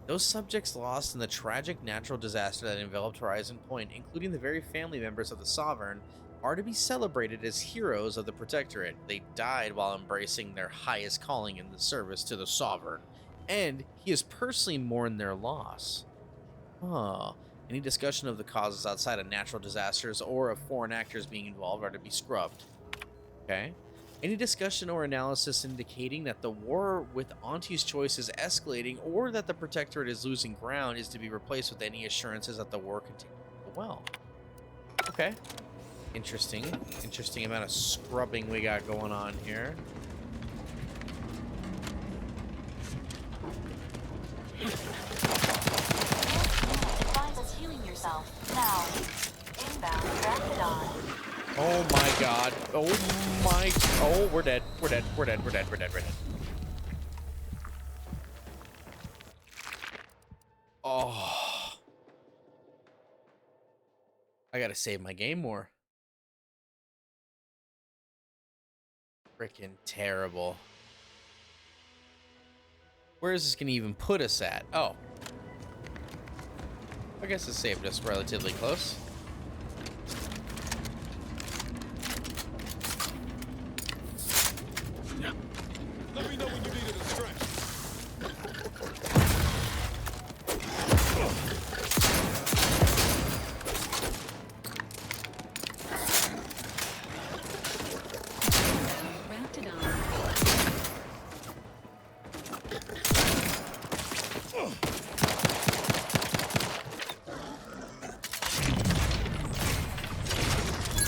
Speaker 1: Those subjects lost in the tragic natural disaster that enveloped Horizon Point, including the very family members of the Sovereign, are to be celebrated as heroes of the Protectorate. They died while embracing their highest calling in the service to the Sovereign, and he has personally mourned their loss. Any discussion of the causes outside of natural disasters or of foreign actors being involved are to be scrubbed. Okay. Any discussion or analysis indicating that the war with Auntie's choice is escalating or that the Protectorate is losing ground is to be replaced with any assurances that the war continues well. Okay. Interesting. Interesting amount of scrubbing we got going on here.
Speaker 9: Advise us healing yourself. Now. Inbound Raptidon.
Speaker 1: Oh my god. Oh my. Oh, we're dead. We're dead. We're dead. We're dead. We're dead. We're dead. Oh. I gotta save my game more. Freaking terrible. Where is this gonna even put us at? Oh. I guess it saved us relatively close.
Speaker 8: Let me know when you needed a stretch.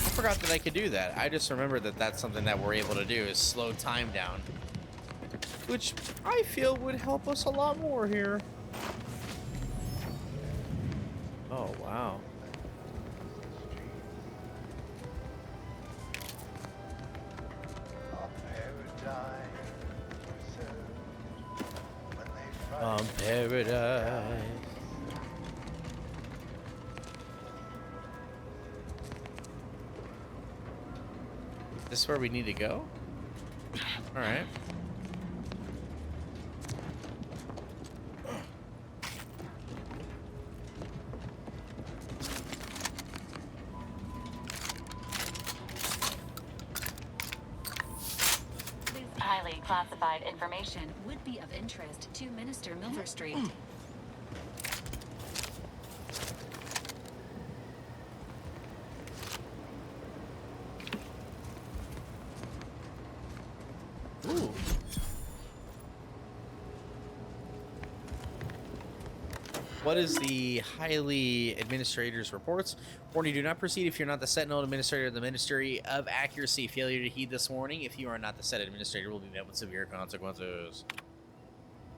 Speaker 1: I forgot that I could do that. I just remembered that that's something that we're able to do, is slow time down. Which I feel would help us a lot more here. Oh, wow. Paradise. This is where we need to go? All right.
Speaker 9: Highly classified information would be of interest to Minister Milver Street.
Speaker 1: Ooh. What is the highly administrator's reports? Warning, do not proceed if you're not the Sentinel Administrator of the Ministry of Accuracy. Failure to heed this warning, if you are not the said administrator, will be met with severe consequences.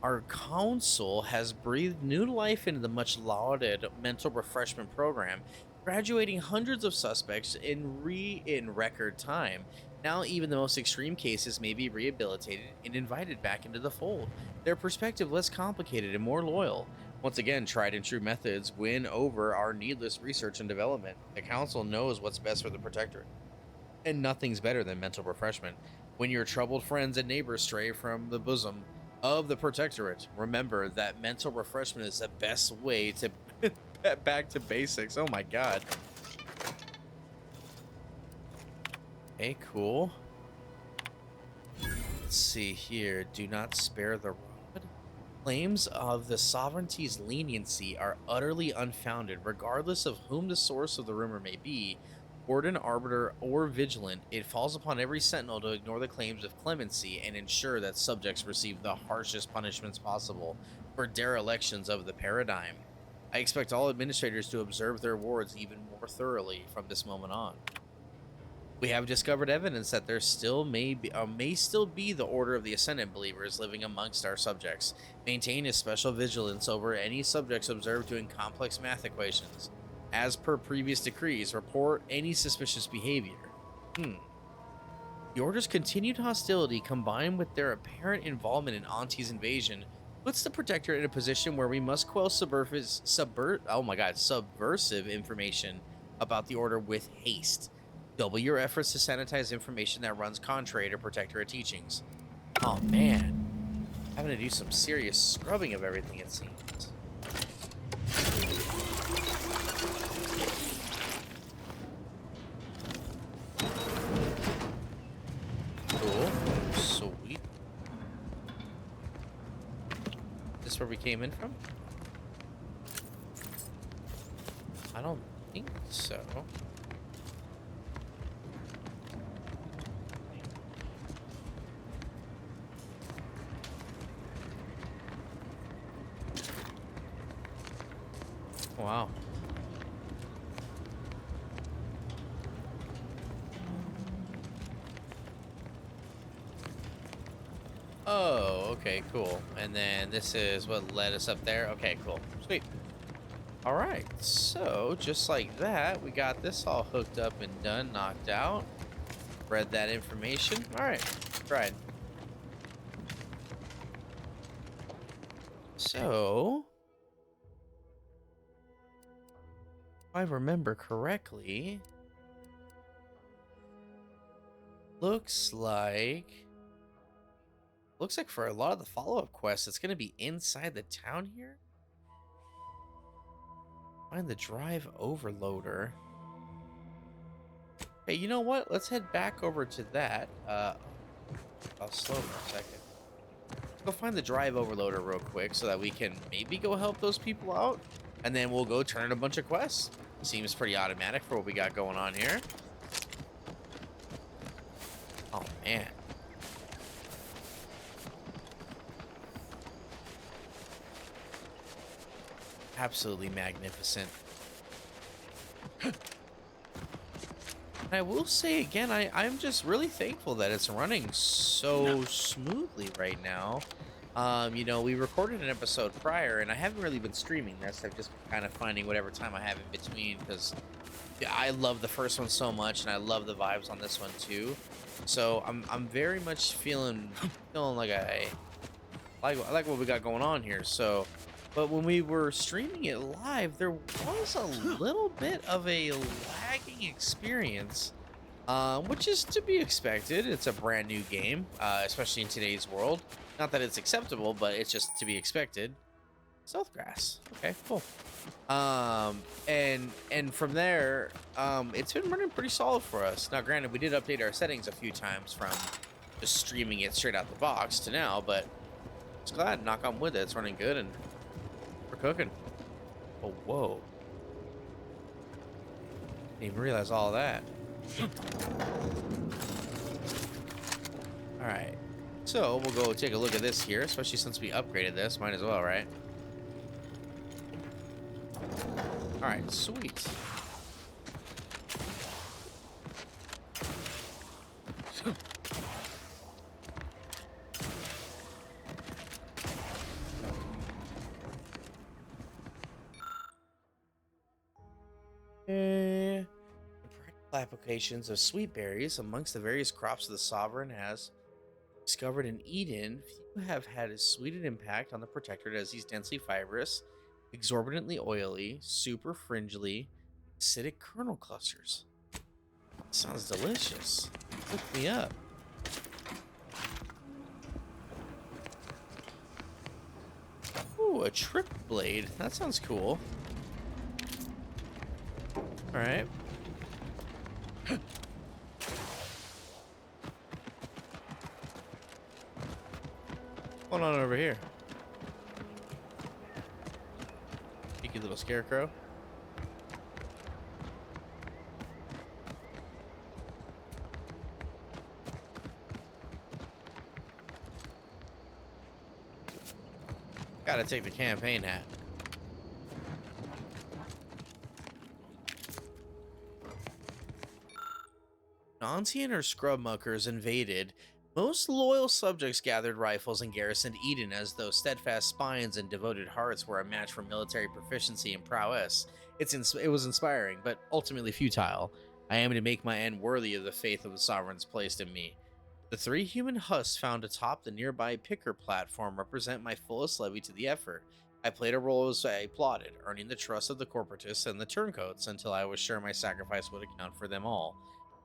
Speaker 1: Our council has breathed new life into the much lauded mental refreshment program, graduating hundreds of suspects in record time. Now even the most extreme cases may be rehabilitated and invited back into the fold, their perspective less complicated and more loyal. Once again, tried and true methods win over our needless research and development. The council knows what's best for the protectorate, and nothing's better than mental refreshment. When your troubled friends and neighbors stray from the bosom of the protectorate, remember that mental refreshment is the best way to get back to basics. Oh my god. Okay, cool. Let's see here. Do not spare the rod. Claims of the sovereignty's leniency are utterly unfounded, regardless of whom the source of the rumor may be. Warden, arbiter, or vigilant, it falls upon every sentinel to ignore the claims of clemency and ensure that subjects receive the harshest punishments possible for derelictions of the paradigm. I expect all administrators to observe their wards even more thoroughly from this moment on. We have discovered evidence that there still may still be the Order of the Ascendant believers living amongst our subjects. Maintain a special vigilance over any subjects observed doing complex math equations. As per previous decrees, report any suspicious behavior. The Order's continued hostility, combined with their apparent involvement in Auntie's invasion, puts the Protectorate in a position where we must quell subversive information about the Order with haste. Double your efforts to sanitize information that runs contrary to Protectorate teachings. Oh man, having to do some serious scrubbing of everything, it seems. Cool. Sweet. Is this where we came in from? I don't think so. Wow. Oh, okay, cool. And then this is what led us up there. Okay, cool. Sweet. All right, so just like that, we got this all hooked up and done, knocked out. Read that information. All right, tried. So, if I remember correctly, looks like for a lot of the follow-up quests, it's going to be inside the town here. Find the drive overloader. Hey, you know what? Let's head back over to that. I'll slow for a second. Let's go find the drive overloader real quick so that we can maybe go help those people out. And then we'll go turn in a bunch of quests. Seems pretty automatic for what we got going on here. Oh, man. Absolutely magnificent. I will say again, I'm just really thankful that it's running so smoothly right now. You know, we recorded an episode prior, and I haven't really been streaming this. I've just been kind of finding whatever time I have in between, because I love the first one so much, and I love the vibes on this one too. So I'm very much feeling like I like what we got going on here. So, but when we were streaming it live, there was a little bit of a lagging experience, which is to be expected. It's a brand new game, especially in today's world. Not that it's acceptable, but it's just to be expected. Stealth grass. Okay, cool. And from there, it's been running pretty solid for us. Now, granted, we did update our settings a few times from just streaming it straight out the box to now, but just glad, knock on wood, that it's running good and we're cooking. Oh, whoa. Didn't even realize all that. All right. So we'll go take a look at this here, especially since we upgraded this. Might as well, right? All right, sweet. The practical applications of sweet berries amongst the various crops of the sovereign has discovered in Eden, few have had as sweet an impact on the protectorate as these densely fibrous, exorbitantly oily, super fringely, acidic kernel clusters. Sounds delicious. Hook me up. Ooh, a trip blade. That sounds cool. All right. What's going on over here? Cheeky little scarecrow. Gotta take the campaign hat. Nonsian or scrub muckers invaded. Most loyal subjects gathered rifles and garrisoned Eden as though steadfast spines and devoted hearts were a match for military proficiency and prowess. It was inspiring, but ultimately futile. I am to make my end worthy of the faith of the sovereigns placed in me. The 3 human husks found atop the nearby picker platform represent my fullest levy to the effort. I played a role as I plotted, earning the trust of the corporatists and the turncoats until I was sure my sacrifice would account for them all.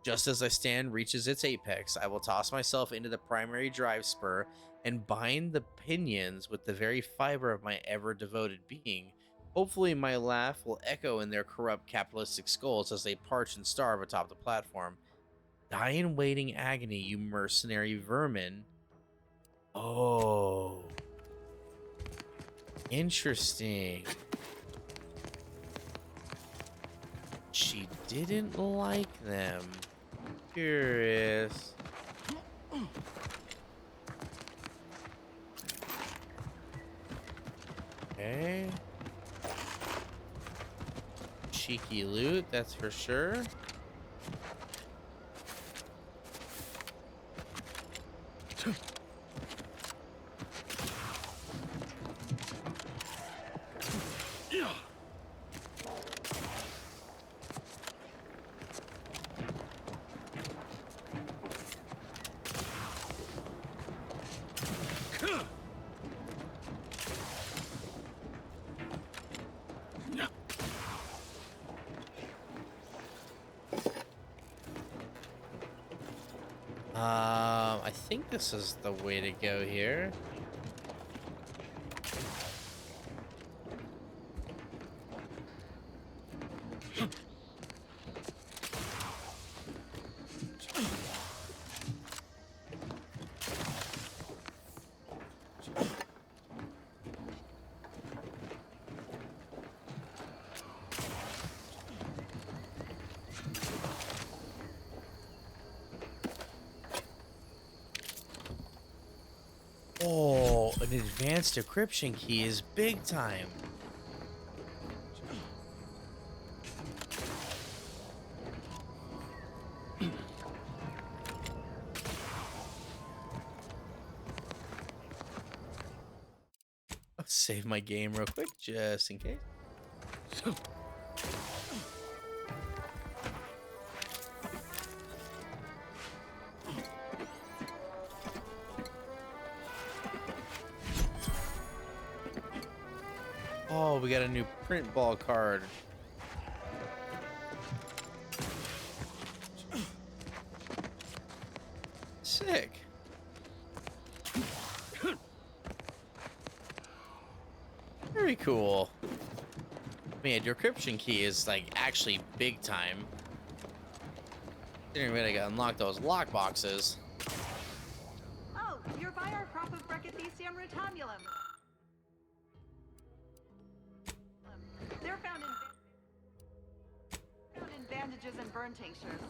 Speaker 1: Just as I stand reaches its apex, I will toss myself into the primary drive spur and bind the pinions with the very fiber of my ever-devoted being. Hopefully my laugh will echo in their corrupt capitalistic skulls as they parch and starve atop the platform. Die in waiting agony, you mercenary vermin. Oh. Interesting. She didn't like them. Curious. Okay. Cheeky loot, that's for sure. I think this is the way to go here. Oh, an advanced decryption key is big time. Let's save my game real quick, just in case. Oh, we got a new print ball card. Sick. Very cool. Man, your decryption key is like actually big time. Didn't really unlock those lock boxes.
Speaker 7: Oh, you're by our crop of Brachythecium rotabulum. They're found in bandages and burn tinctures.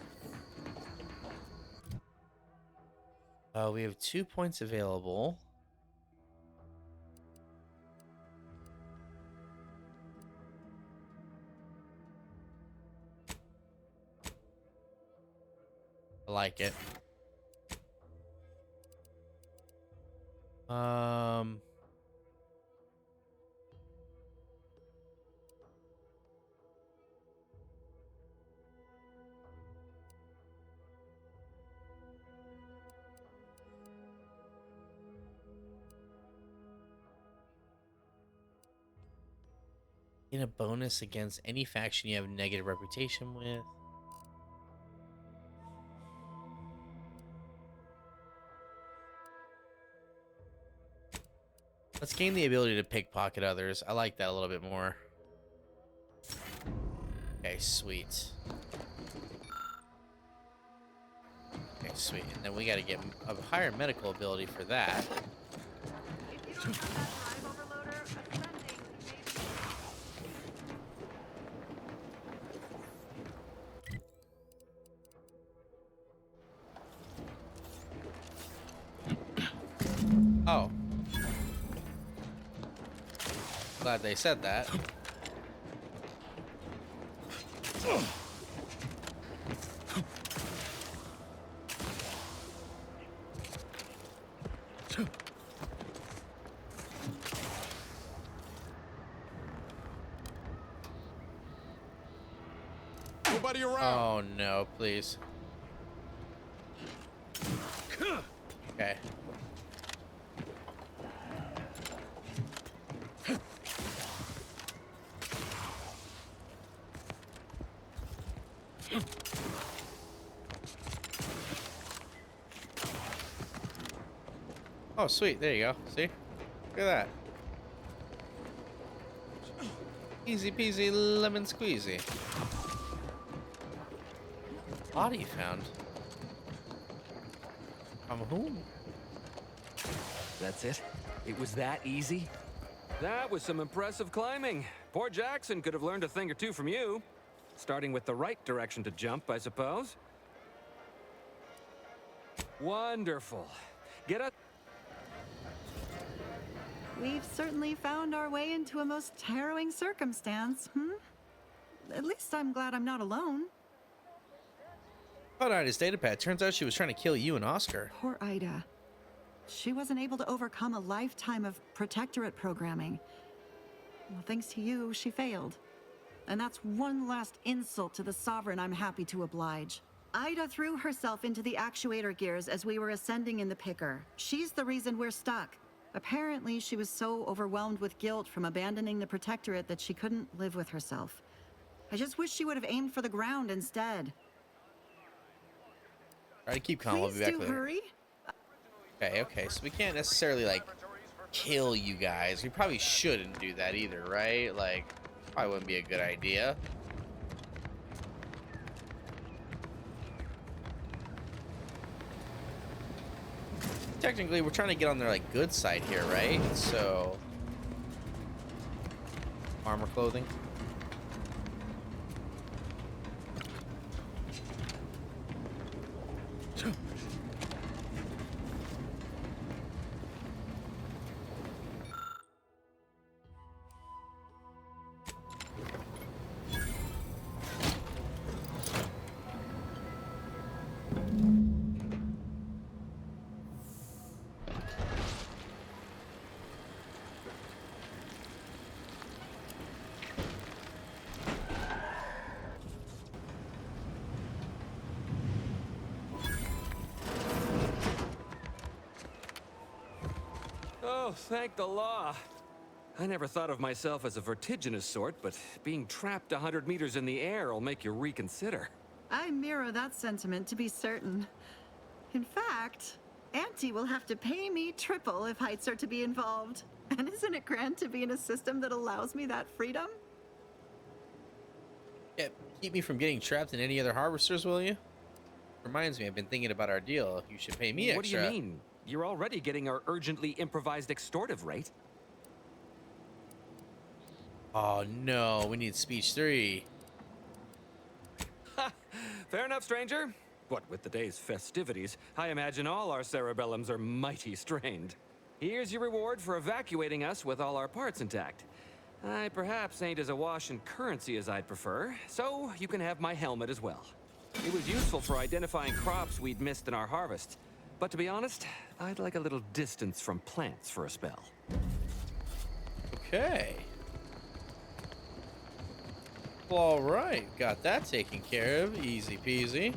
Speaker 1: We have 2 points available. I like it. Get a bonus against any faction you have negative reputation with. Let's gain the ability to pickpocket others. I like that a little bit more. Okay, sweet. Okay, sweet. And then we got to get a higher medical ability for that.
Speaker 7: If you don't have that drive overloader, ascending
Speaker 1: Oh. Glad they said that.
Speaker 8: Nobody around.
Speaker 1: Oh no, please. Okay. Oh, sweet. There you go. See? Look at that. Easy peasy lemon squeezy. Body found. From whom?
Speaker 6: That's it? It was that easy? That was some impressive climbing. Poor Jackson could have learned a thing or two from you. Starting with the right direction to jump, I suppose. Wonderful. Get up.
Speaker 7: We've certainly found our way into a most harrowing circumstance, At least I'm glad I'm not alone.
Speaker 1: Found out his datapad. Turns out she was trying to kill you and Oscar.
Speaker 7: Poor Ida. She wasn't able to overcome a lifetime of protectorate programming. Well, thanks to you, she failed. And that's one last insult to the Sovereign I'm happy to oblige. Ida threw herself into the actuator gears as we were ascending in the picker. She's the reason we're stuck. Apparently, she was so overwhelmed with guilt from abandoning the protectorate that she couldn't live with herself. I just wish she would have aimed for the ground instead.
Speaker 1: Try to keep calm. I'll be back
Speaker 7: Please do
Speaker 1: later.
Speaker 7: hurry.
Speaker 1: Okay, so we can't necessarily, like, kill you guys. We probably shouldn't do that either, right? Like, probably wouldn't be a good idea. Technically, we're trying to get on their, like, good side here, right? So... armor clothing.
Speaker 6: Oh, thank the law. I never thought of myself as a vertiginous sort, but being trapped 100 meters in the air will make you reconsider.
Speaker 7: I mirror that sentiment, to be certain. In fact, Auntie will have to pay me triple if heights are to be involved. And isn't it grand to be in a system that allows me that freedom?
Speaker 1: Yeah, keep me from getting trapped in any other harvesters, will you? Reminds me, I've been thinking about our deal. You should pay me
Speaker 6: What
Speaker 1: extra.
Speaker 6: do you mean? You're already getting our urgently improvised extortive rate.
Speaker 1: Oh no, we need speech 3.
Speaker 6: Fair enough, stranger. What with the day's festivities, I imagine all our cerebellums are mighty strained. Here's your reward for evacuating us with all our parts intact. I perhaps ain't as awash in currency as I'd prefer, so you can have my helmet as well. It was useful for identifying crops we'd missed in our harvest. But to be honest, I'd like a little distance from plants for a spell.
Speaker 1: Okay. Well, all right, got that taken care of. Easy peasy.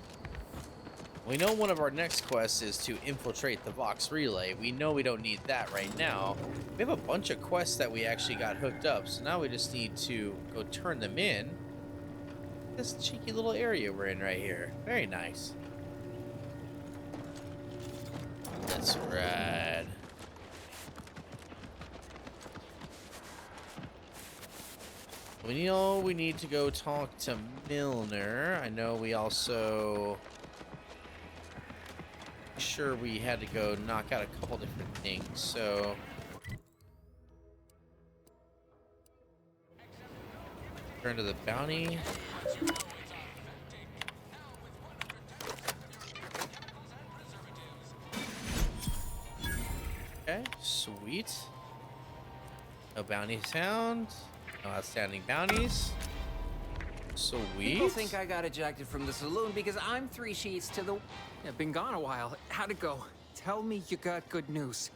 Speaker 1: We know one of our next quests is to infiltrate the Vox Relay. We know we don't need that right now. We have a bunch of quests that we actually got hooked up, so now we just need to go turn them in. This cheeky little area we're in right here. Very nice. That's rad. We need to go talk to Milner. I know we also... Sure, we had to go knock out a couple different things, so... Turn to the bounty. Okay, sweet. No bounties found. No outstanding bounties. Sweet.
Speaker 13: People think I got ejected from the saloon because I'm 3 sheets to the... I've been gone a while. How'd it go? Tell me you got good news.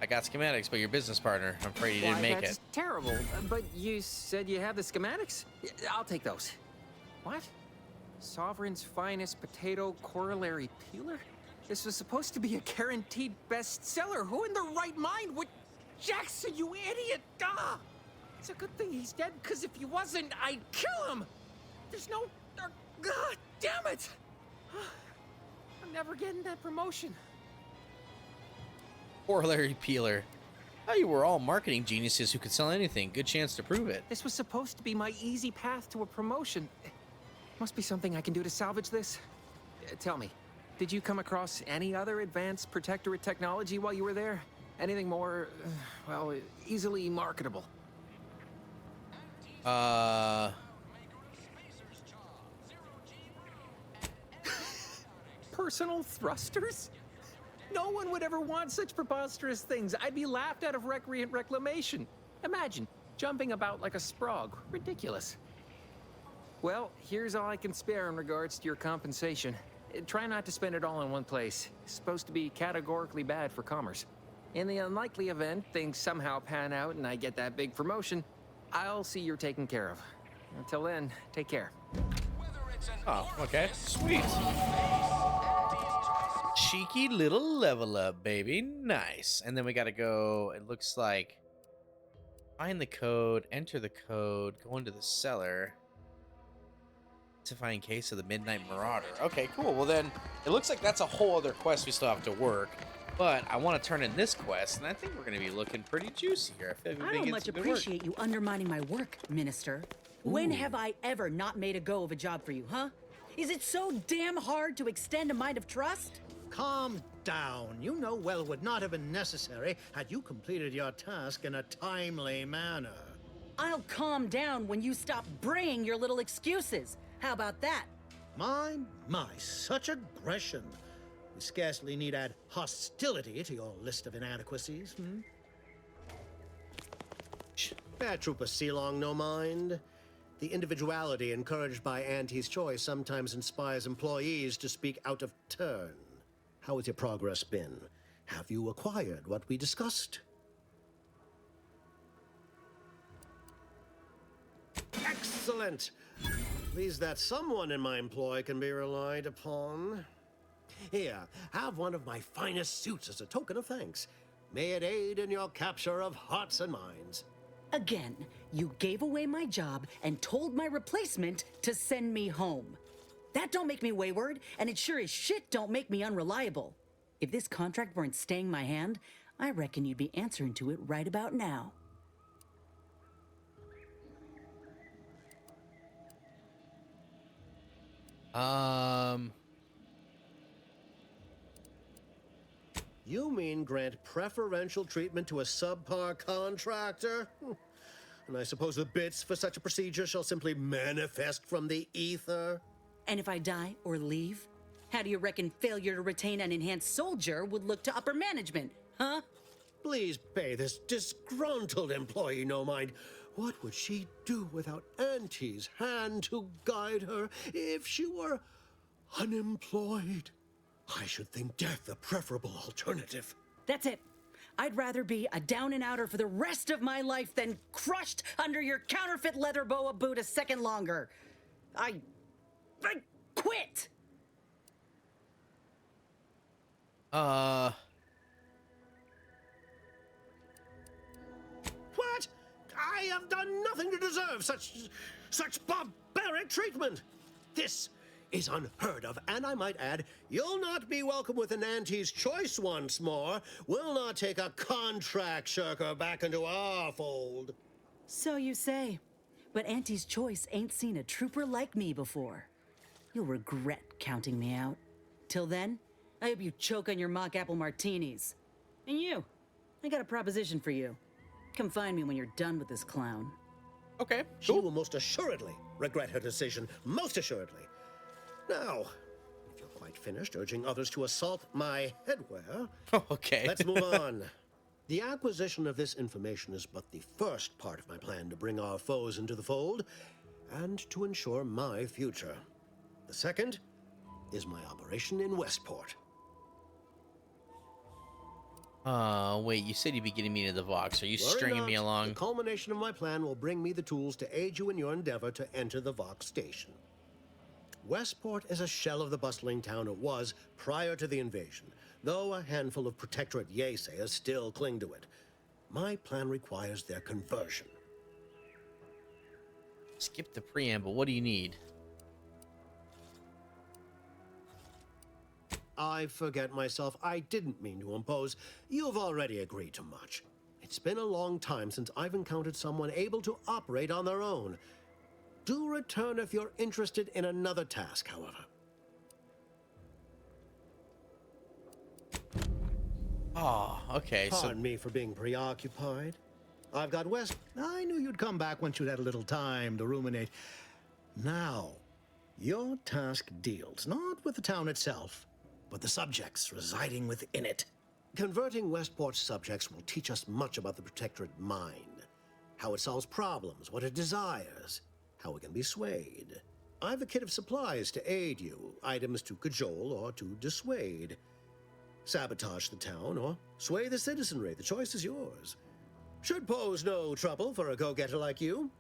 Speaker 1: I got schematics, but your business partner, I'm afraid you didn't make
Speaker 13: that's
Speaker 1: it.
Speaker 13: terrible. But you said you have the schematics? I'll take those. What? Sovereign's finest potato corollary peeler? This was supposed to be a guaranteed bestseller. Who in their right mind would... Jackson, you idiot! Ah! It's a good thing he's dead, because if he wasn't, I'd kill him! There's no... God damn it! I'm never getting that promotion.
Speaker 1: Corollary peeler. Oh, you were all marketing geniuses who could sell anything. Good chance to prove it.
Speaker 13: This was supposed to be my easy path to a promotion. Must be something I can do to salvage this. Tell me, did you come across any other advanced protectorate technology while you were there? Anything more, well, easily marketable? Personal thrusters? No one would ever want such preposterous things. I'd be laughed out of recreant reclamation. Imagine, jumping about like a sprog. Ridiculous. Well, here's all I can spare in regards to your compensation. Try not to spend it all in one place. It's supposed to be categorically bad for commerce. In the unlikely event things somehow pan out and I get that big promotion, I'll see you're taken care of. Until then, take care.
Speaker 1: Oh, okay. Sweet. Cheeky little level up, baby. Nice. And then we gotta go, it looks like, find the code, enter the code, go into the cellar. Identifying case of the Midnight Marauder. Okay, cool. Well then, it looks like that's a whole other quest we still have to work. But I want to turn in this quest, and I think we're going to be looking pretty juicy here.
Speaker 14: I don't much appreciate you undermining my work, Minister. When have I ever not made a go of a job for you, huh? Is it so damn hard to extend a mind of trust?
Speaker 15: Calm down. You know well would not have been necessary had you completed your task in a timely manner.
Speaker 14: I'll calm down when you stop bringing your little excuses. How about that?
Speaker 15: My, such aggression. We scarcely need add hostility to your list of inadequacies, Fair Trooper Sealong, no mind. The individuality encouraged by Auntie's choice sometimes inspires employees to speak out of turn. How has your progress been? Have you acquired what we discussed? Excellent! Pleased that someone in my employ can be relied upon. Here, have one of my finest suits as a token of thanks. May it aid in your capture of hearts and minds.
Speaker 14: Again, you gave away my job and told my replacement to send me home. That don't make me wayward, and it sure as shit don't make me unreliable. If this contract weren't staying my hand, I reckon you'd be answering to it right about now.
Speaker 15: You mean grant preferential treatment to a subpar contractor? And I suppose the bits for such a procedure shall simply manifest from the ether?
Speaker 14: And if I die or leave, how do you reckon failure to retain an enhanced soldier would look to upper management, huh?
Speaker 15: Please pay this disgruntled employee no mind. What would she do without Auntie's hand to guide her if she were unemployed? I should think death a preferable alternative.
Speaker 14: That's it. I'd rather be a down-and-outer for the rest of my life than crushed under your counterfeit leather boa boot a second longer. I quit!
Speaker 15: What? I have done nothing to deserve such barbaric treatment. This is unheard of, and I might add, you'll not be welcome with an Auntie's choice once more. We'll not take a contract shirker back into our fold.
Speaker 14: So you say, but Auntie's choice ain't seen a trooper like me before. You'll regret counting me out. Till then, I hope you choke on your mock apple martinis. And you, I got a proposition for you. Come find me when you're done with this clown.
Speaker 1: Okay,
Speaker 15: She will most assuredly regret her decision, most assuredly. Now, if you're quite finished urging others to assault my headwear,
Speaker 1: okay.
Speaker 15: let's move on. The acquisition of this information is but the first part of my plan to bring our foes into the fold and to ensure my future. The second is my operation in Westport.
Speaker 1: Wait, you said you'd be getting me to the Vox. Are you
Speaker 15: Worry
Speaker 1: stringing me
Speaker 15: not.
Speaker 1: along?
Speaker 15: The culmination of my plan will bring me the tools to aid you in your endeavor to enter the Vox station. Westport is a shell of the bustling town it was prior to the invasion, though a handful of Protectorate Yaysayers still cling to it. My plan requires their conversion.
Speaker 1: Skip the preamble. What do you need?
Speaker 15: I forget myself. I didn't mean to impose. You've already agreed to much. It's been a long time since I've encountered someone able to operate on their own. Do return if you're interested in another task, however.
Speaker 1: Oh, okay.
Speaker 15: Pardon me for being preoccupied. I've got West.
Speaker 16: I knew you'd come back once you'd had a little time to ruminate. Now, your task deals not with the town itself, but the subjects residing within it.
Speaker 15: Converting Westport's subjects will teach us much about the Protectorate mind. How it solves problems, what it desires, how it can be swayed. I've a kit of supplies to aid you, items to cajole or to dissuade. Sabotage the town or sway the citizenry. The choice is yours. Should pose no trouble for a go-getter like you.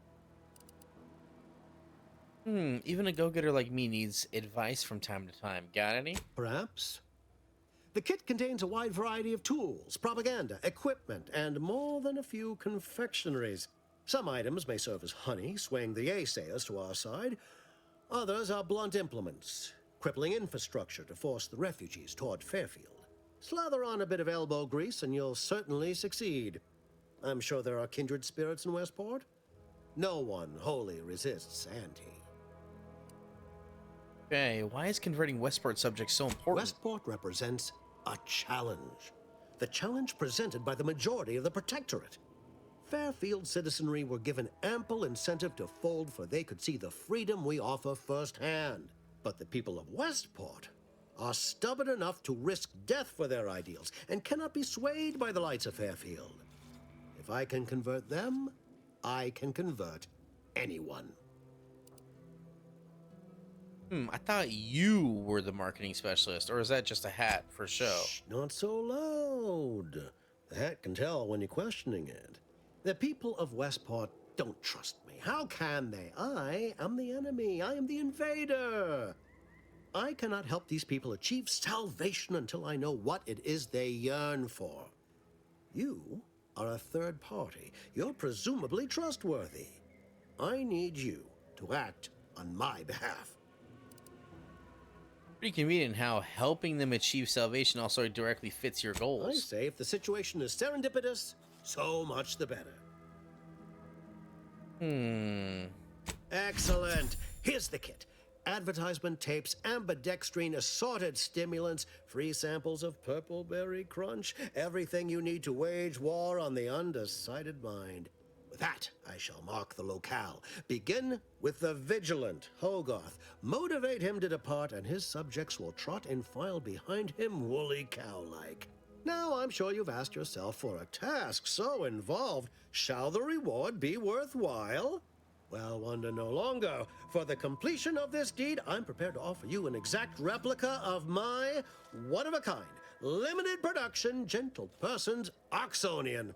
Speaker 1: Even a go-getter like me needs advice from time to time. Got any?
Speaker 15: Perhaps. The kit contains a wide variety of tools, propaganda, equipment, and more than a few confectionaries. Some items may serve as honey, swaying the Yaysayers to our side. Others are blunt implements, crippling infrastructure to force the refugees toward Fairfield. Slather on a bit of elbow grease and you'll certainly succeed. I'm sure there are kindred spirits in Westport. No one wholly resists Auntie.
Speaker 1: Okay, why is converting Westport subjects so important?
Speaker 15: Westport represents a challenge. The challenge presented by the majority of the Protectorate. Fairfield citizenry were given ample incentive to fold, for they could see the freedom we offer firsthand. But the people of Westport are stubborn enough to risk death for their ideals and cannot be swayed by the lights of Fairfield. If I can convert them, I can convert anyone.
Speaker 1: I thought you were the marketing specialist, or is that just a hat for show?
Speaker 15: Shh, not so loud. The hat can tell when you're questioning it. The people of Westport don't trust me. How can they? I am the enemy. I am the invader. I cannot help these people achieve salvation until I know what it is they yearn for. You are a third party. You're presumably trustworthy. I need you to act on my behalf.
Speaker 1: Pretty convenient how helping them achieve salvation also directly fits your
Speaker 15: I
Speaker 1: goals.
Speaker 15: say if the situation is serendipitous, so much the better. Excellent. Here's the kit. Advertisement tapes, ambidextrine, assorted stimulants, free samples of Purple Berry Crunch, everything you need to wage war on the undecided mind. With that, I shall mark the locale. Begin with the vigilant Hogarth. Motivate him to depart, and his subjects will trot in file behind him woolly cow-like. Now, I'm sure you've asked yourself, for a task so involved, shall the reward be worthwhile? Well, wonder no longer. For the completion of this deed, I'm prepared to offer you an exact replica of my one-of-a-kind, limited production, gentle person's Oxonian.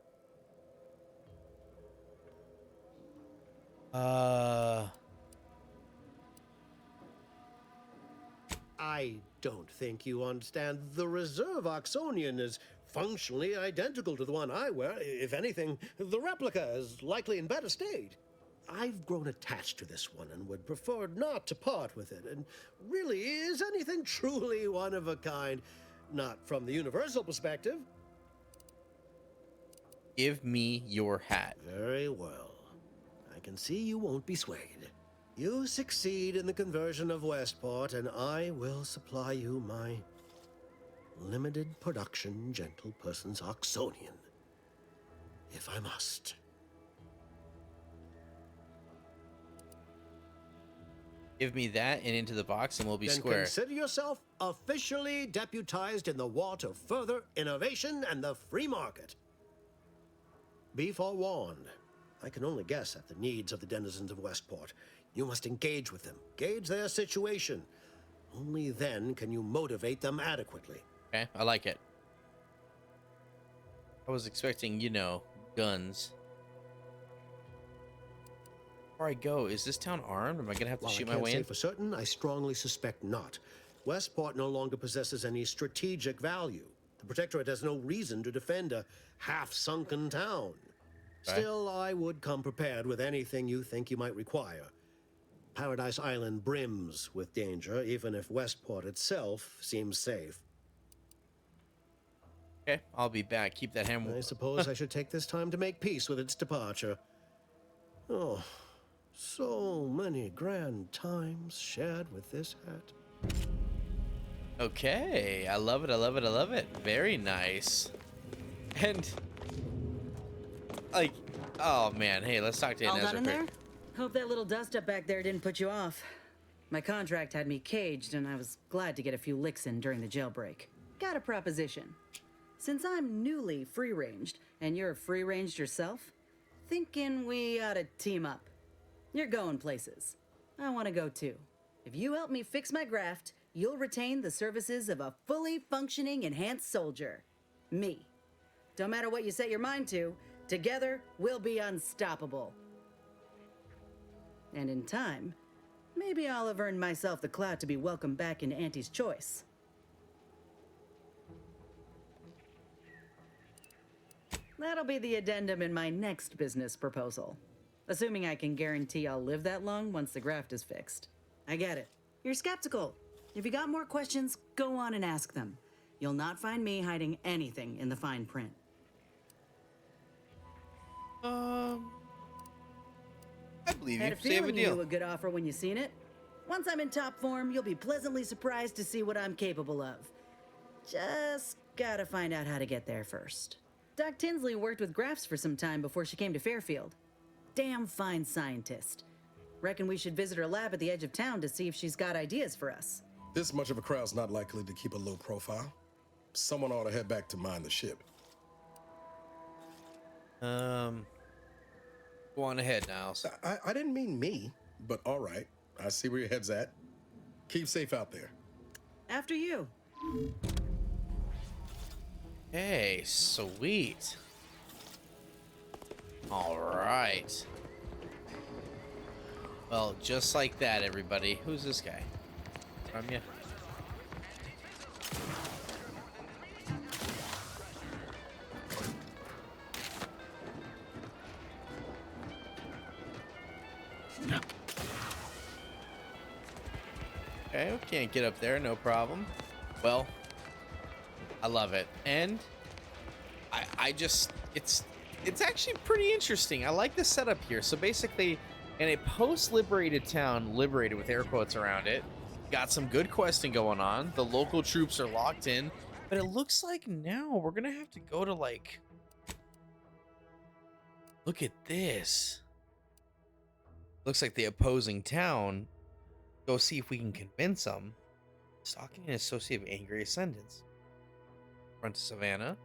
Speaker 15: I don't think you understand. The reserve Oxonian is functionally identical to the one I wear. If anything, the replica is likely in better state. I've grown attached to this one and would prefer not to part with it. And really, is anything truly one of a kind? Not from the universal perspective.
Speaker 1: Give me your hat.
Speaker 15: Very well. I can see you won't be swayed. You succeed in the conversion of Westport, and I will supply you my limited production gentle person's Oxonian, if I must.
Speaker 1: Give me that and into the box and we'll be
Speaker 15: Then
Speaker 1: square.
Speaker 15: Consider yourself officially deputized in the war to further innovation and the free market. Be forewarned. I can only guess at the needs of the denizens of Westport. You must engage with them, gauge their situation. Only then can you motivate them adequately.
Speaker 1: Okay, I like it. I was expecting, you know, guns. Before I go, is this town armed? Am I gonna have to
Speaker 15: While
Speaker 1: shoot
Speaker 15: I
Speaker 1: my
Speaker 15: can't
Speaker 1: way
Speaker 15: say
Speaker 1: in?
Speaker 15: for certain, I strongly suspect not. Westport no longer possesses any strategic value. The Protectorate has no reason to defend a half-sunken town.
Speaker 1: Okay.
Speaker 15: Still, I would come prepared with anything you think you might require. Paradise Island brims with danger, even if Westport itself seems safe.
Speaker 1: Okay, I'll be back. Keep that hammer.
Speaker 15: I suppose I should take this time to make peace with its departure. Oh, so many grand times shared with this hat.
Speaker 1: Okay, I love it, I love it, I love it. Very nice. And, like, oh man, hey, let's talk to
Speaker 14: All
Speaker 1: Inez
Speaker 14: done in
Speaker 1: real
Speaker 14: there?
Speaker 1: quick.
Speaker 14: Hope that little dust up back there didn't put you off. My contract had me caged, and I was glad to get a few licks in during the jailbreak. Got a proposition. Since I'm newly free-ranged, and you're free-ranged yourself, thinking we ought to team up. You're going places. I want to go too. If you help me fix my graft, you'll retain the services of a fully functioning enhanced soldier. Me. Don't matter what you set your mind to, together we'll be unstoppable. And in time, maybe I'll have earned myself the clout to be welcomed back into Auntie's Choice. That'll be the addendum in my next business proposal. Assuming I can guarantee I'll live that long once the graft is fixed. I get it. You're skeptical. If you got more questions, go on and ask them. You'll not find me hiding anything in the fine print.
Speaker 1: I believe
Speaker 14: Had
Speaker 1: you.
Speaker 14: a
Speaker 1: Save a
Speaker 14: feeling you
Speaker 1: deal.
Speaker 14: knew a good offer when you seen it. Once I'm in top form, you'll be pleasantly surprised to see what I'm capable of. Just gotta find out how to get there first. Doc Tinsley worked with grafts for some time before she came to Fairfield. Damn fine scientist. Reckon we should visit her lab at the edge of town to see if she's got ideas for us.
Speaker 12: This much of a crowd's not likely to keep a low profile. Someone ought to head back to mind the ship.
Speaker 1: Go on ahead, Niles.
Speaker 12: I didn't mean me, but all right. I see where your head's at. Keep safe out there.
Speaker 14: After you.
Speaker 1: Hey, sweet. All right. Well, just like that, everybody. Who's this guy? From you? Okay, we can't get up there, no problem. Well, I love it. And I just, it's actually pretty interesting. I like the setup here. So basically, in a post-liberated town, liberated with air quotes around it, got some good questing going on. The local troops are locked in, but it looks like now we're gonna have to go to like, look at this. Looks like the opposing town. Go see if we can convince them. Stalking an associate of angry ascendants. Front to Savannah.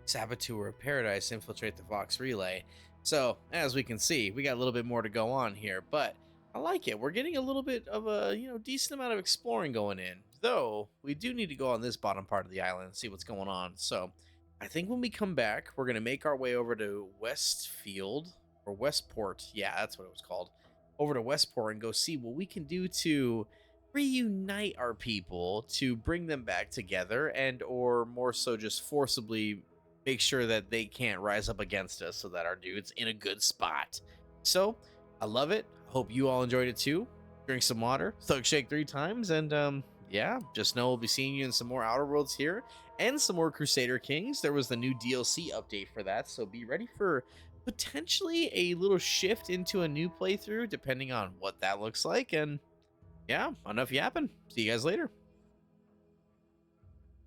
Speaker 1: Saboteur of Paradise infiltrate the Vox Relay. So, as we can see, we got a little bit more to go on here, but I like it. We're getting a little bit of a, decent amount of exploring going in. Though, we do need to go on this bottom part of the island and see what's going on. So, I think when we come back, we're going to make our way over to Westfield, or Westport. Yeah, that's what it was called. Over to Westport and go see what we can do to reunite our people, to bring them back together, and or more so just forcibly make sure that they can't rise up against us so that our dude's in a good spot. So, I love it. Hope you all enjoyed it too. Drink some water, thug shake 3 times, and yeah, just know we'll be seeing you in some more Outer Worlds here and some more Crusader Kings. There was the new DLC update for that, so be ready for potentially a little shift into a new playthrough, depending on what that looks like. And yeah, enough yapping. See you guys later.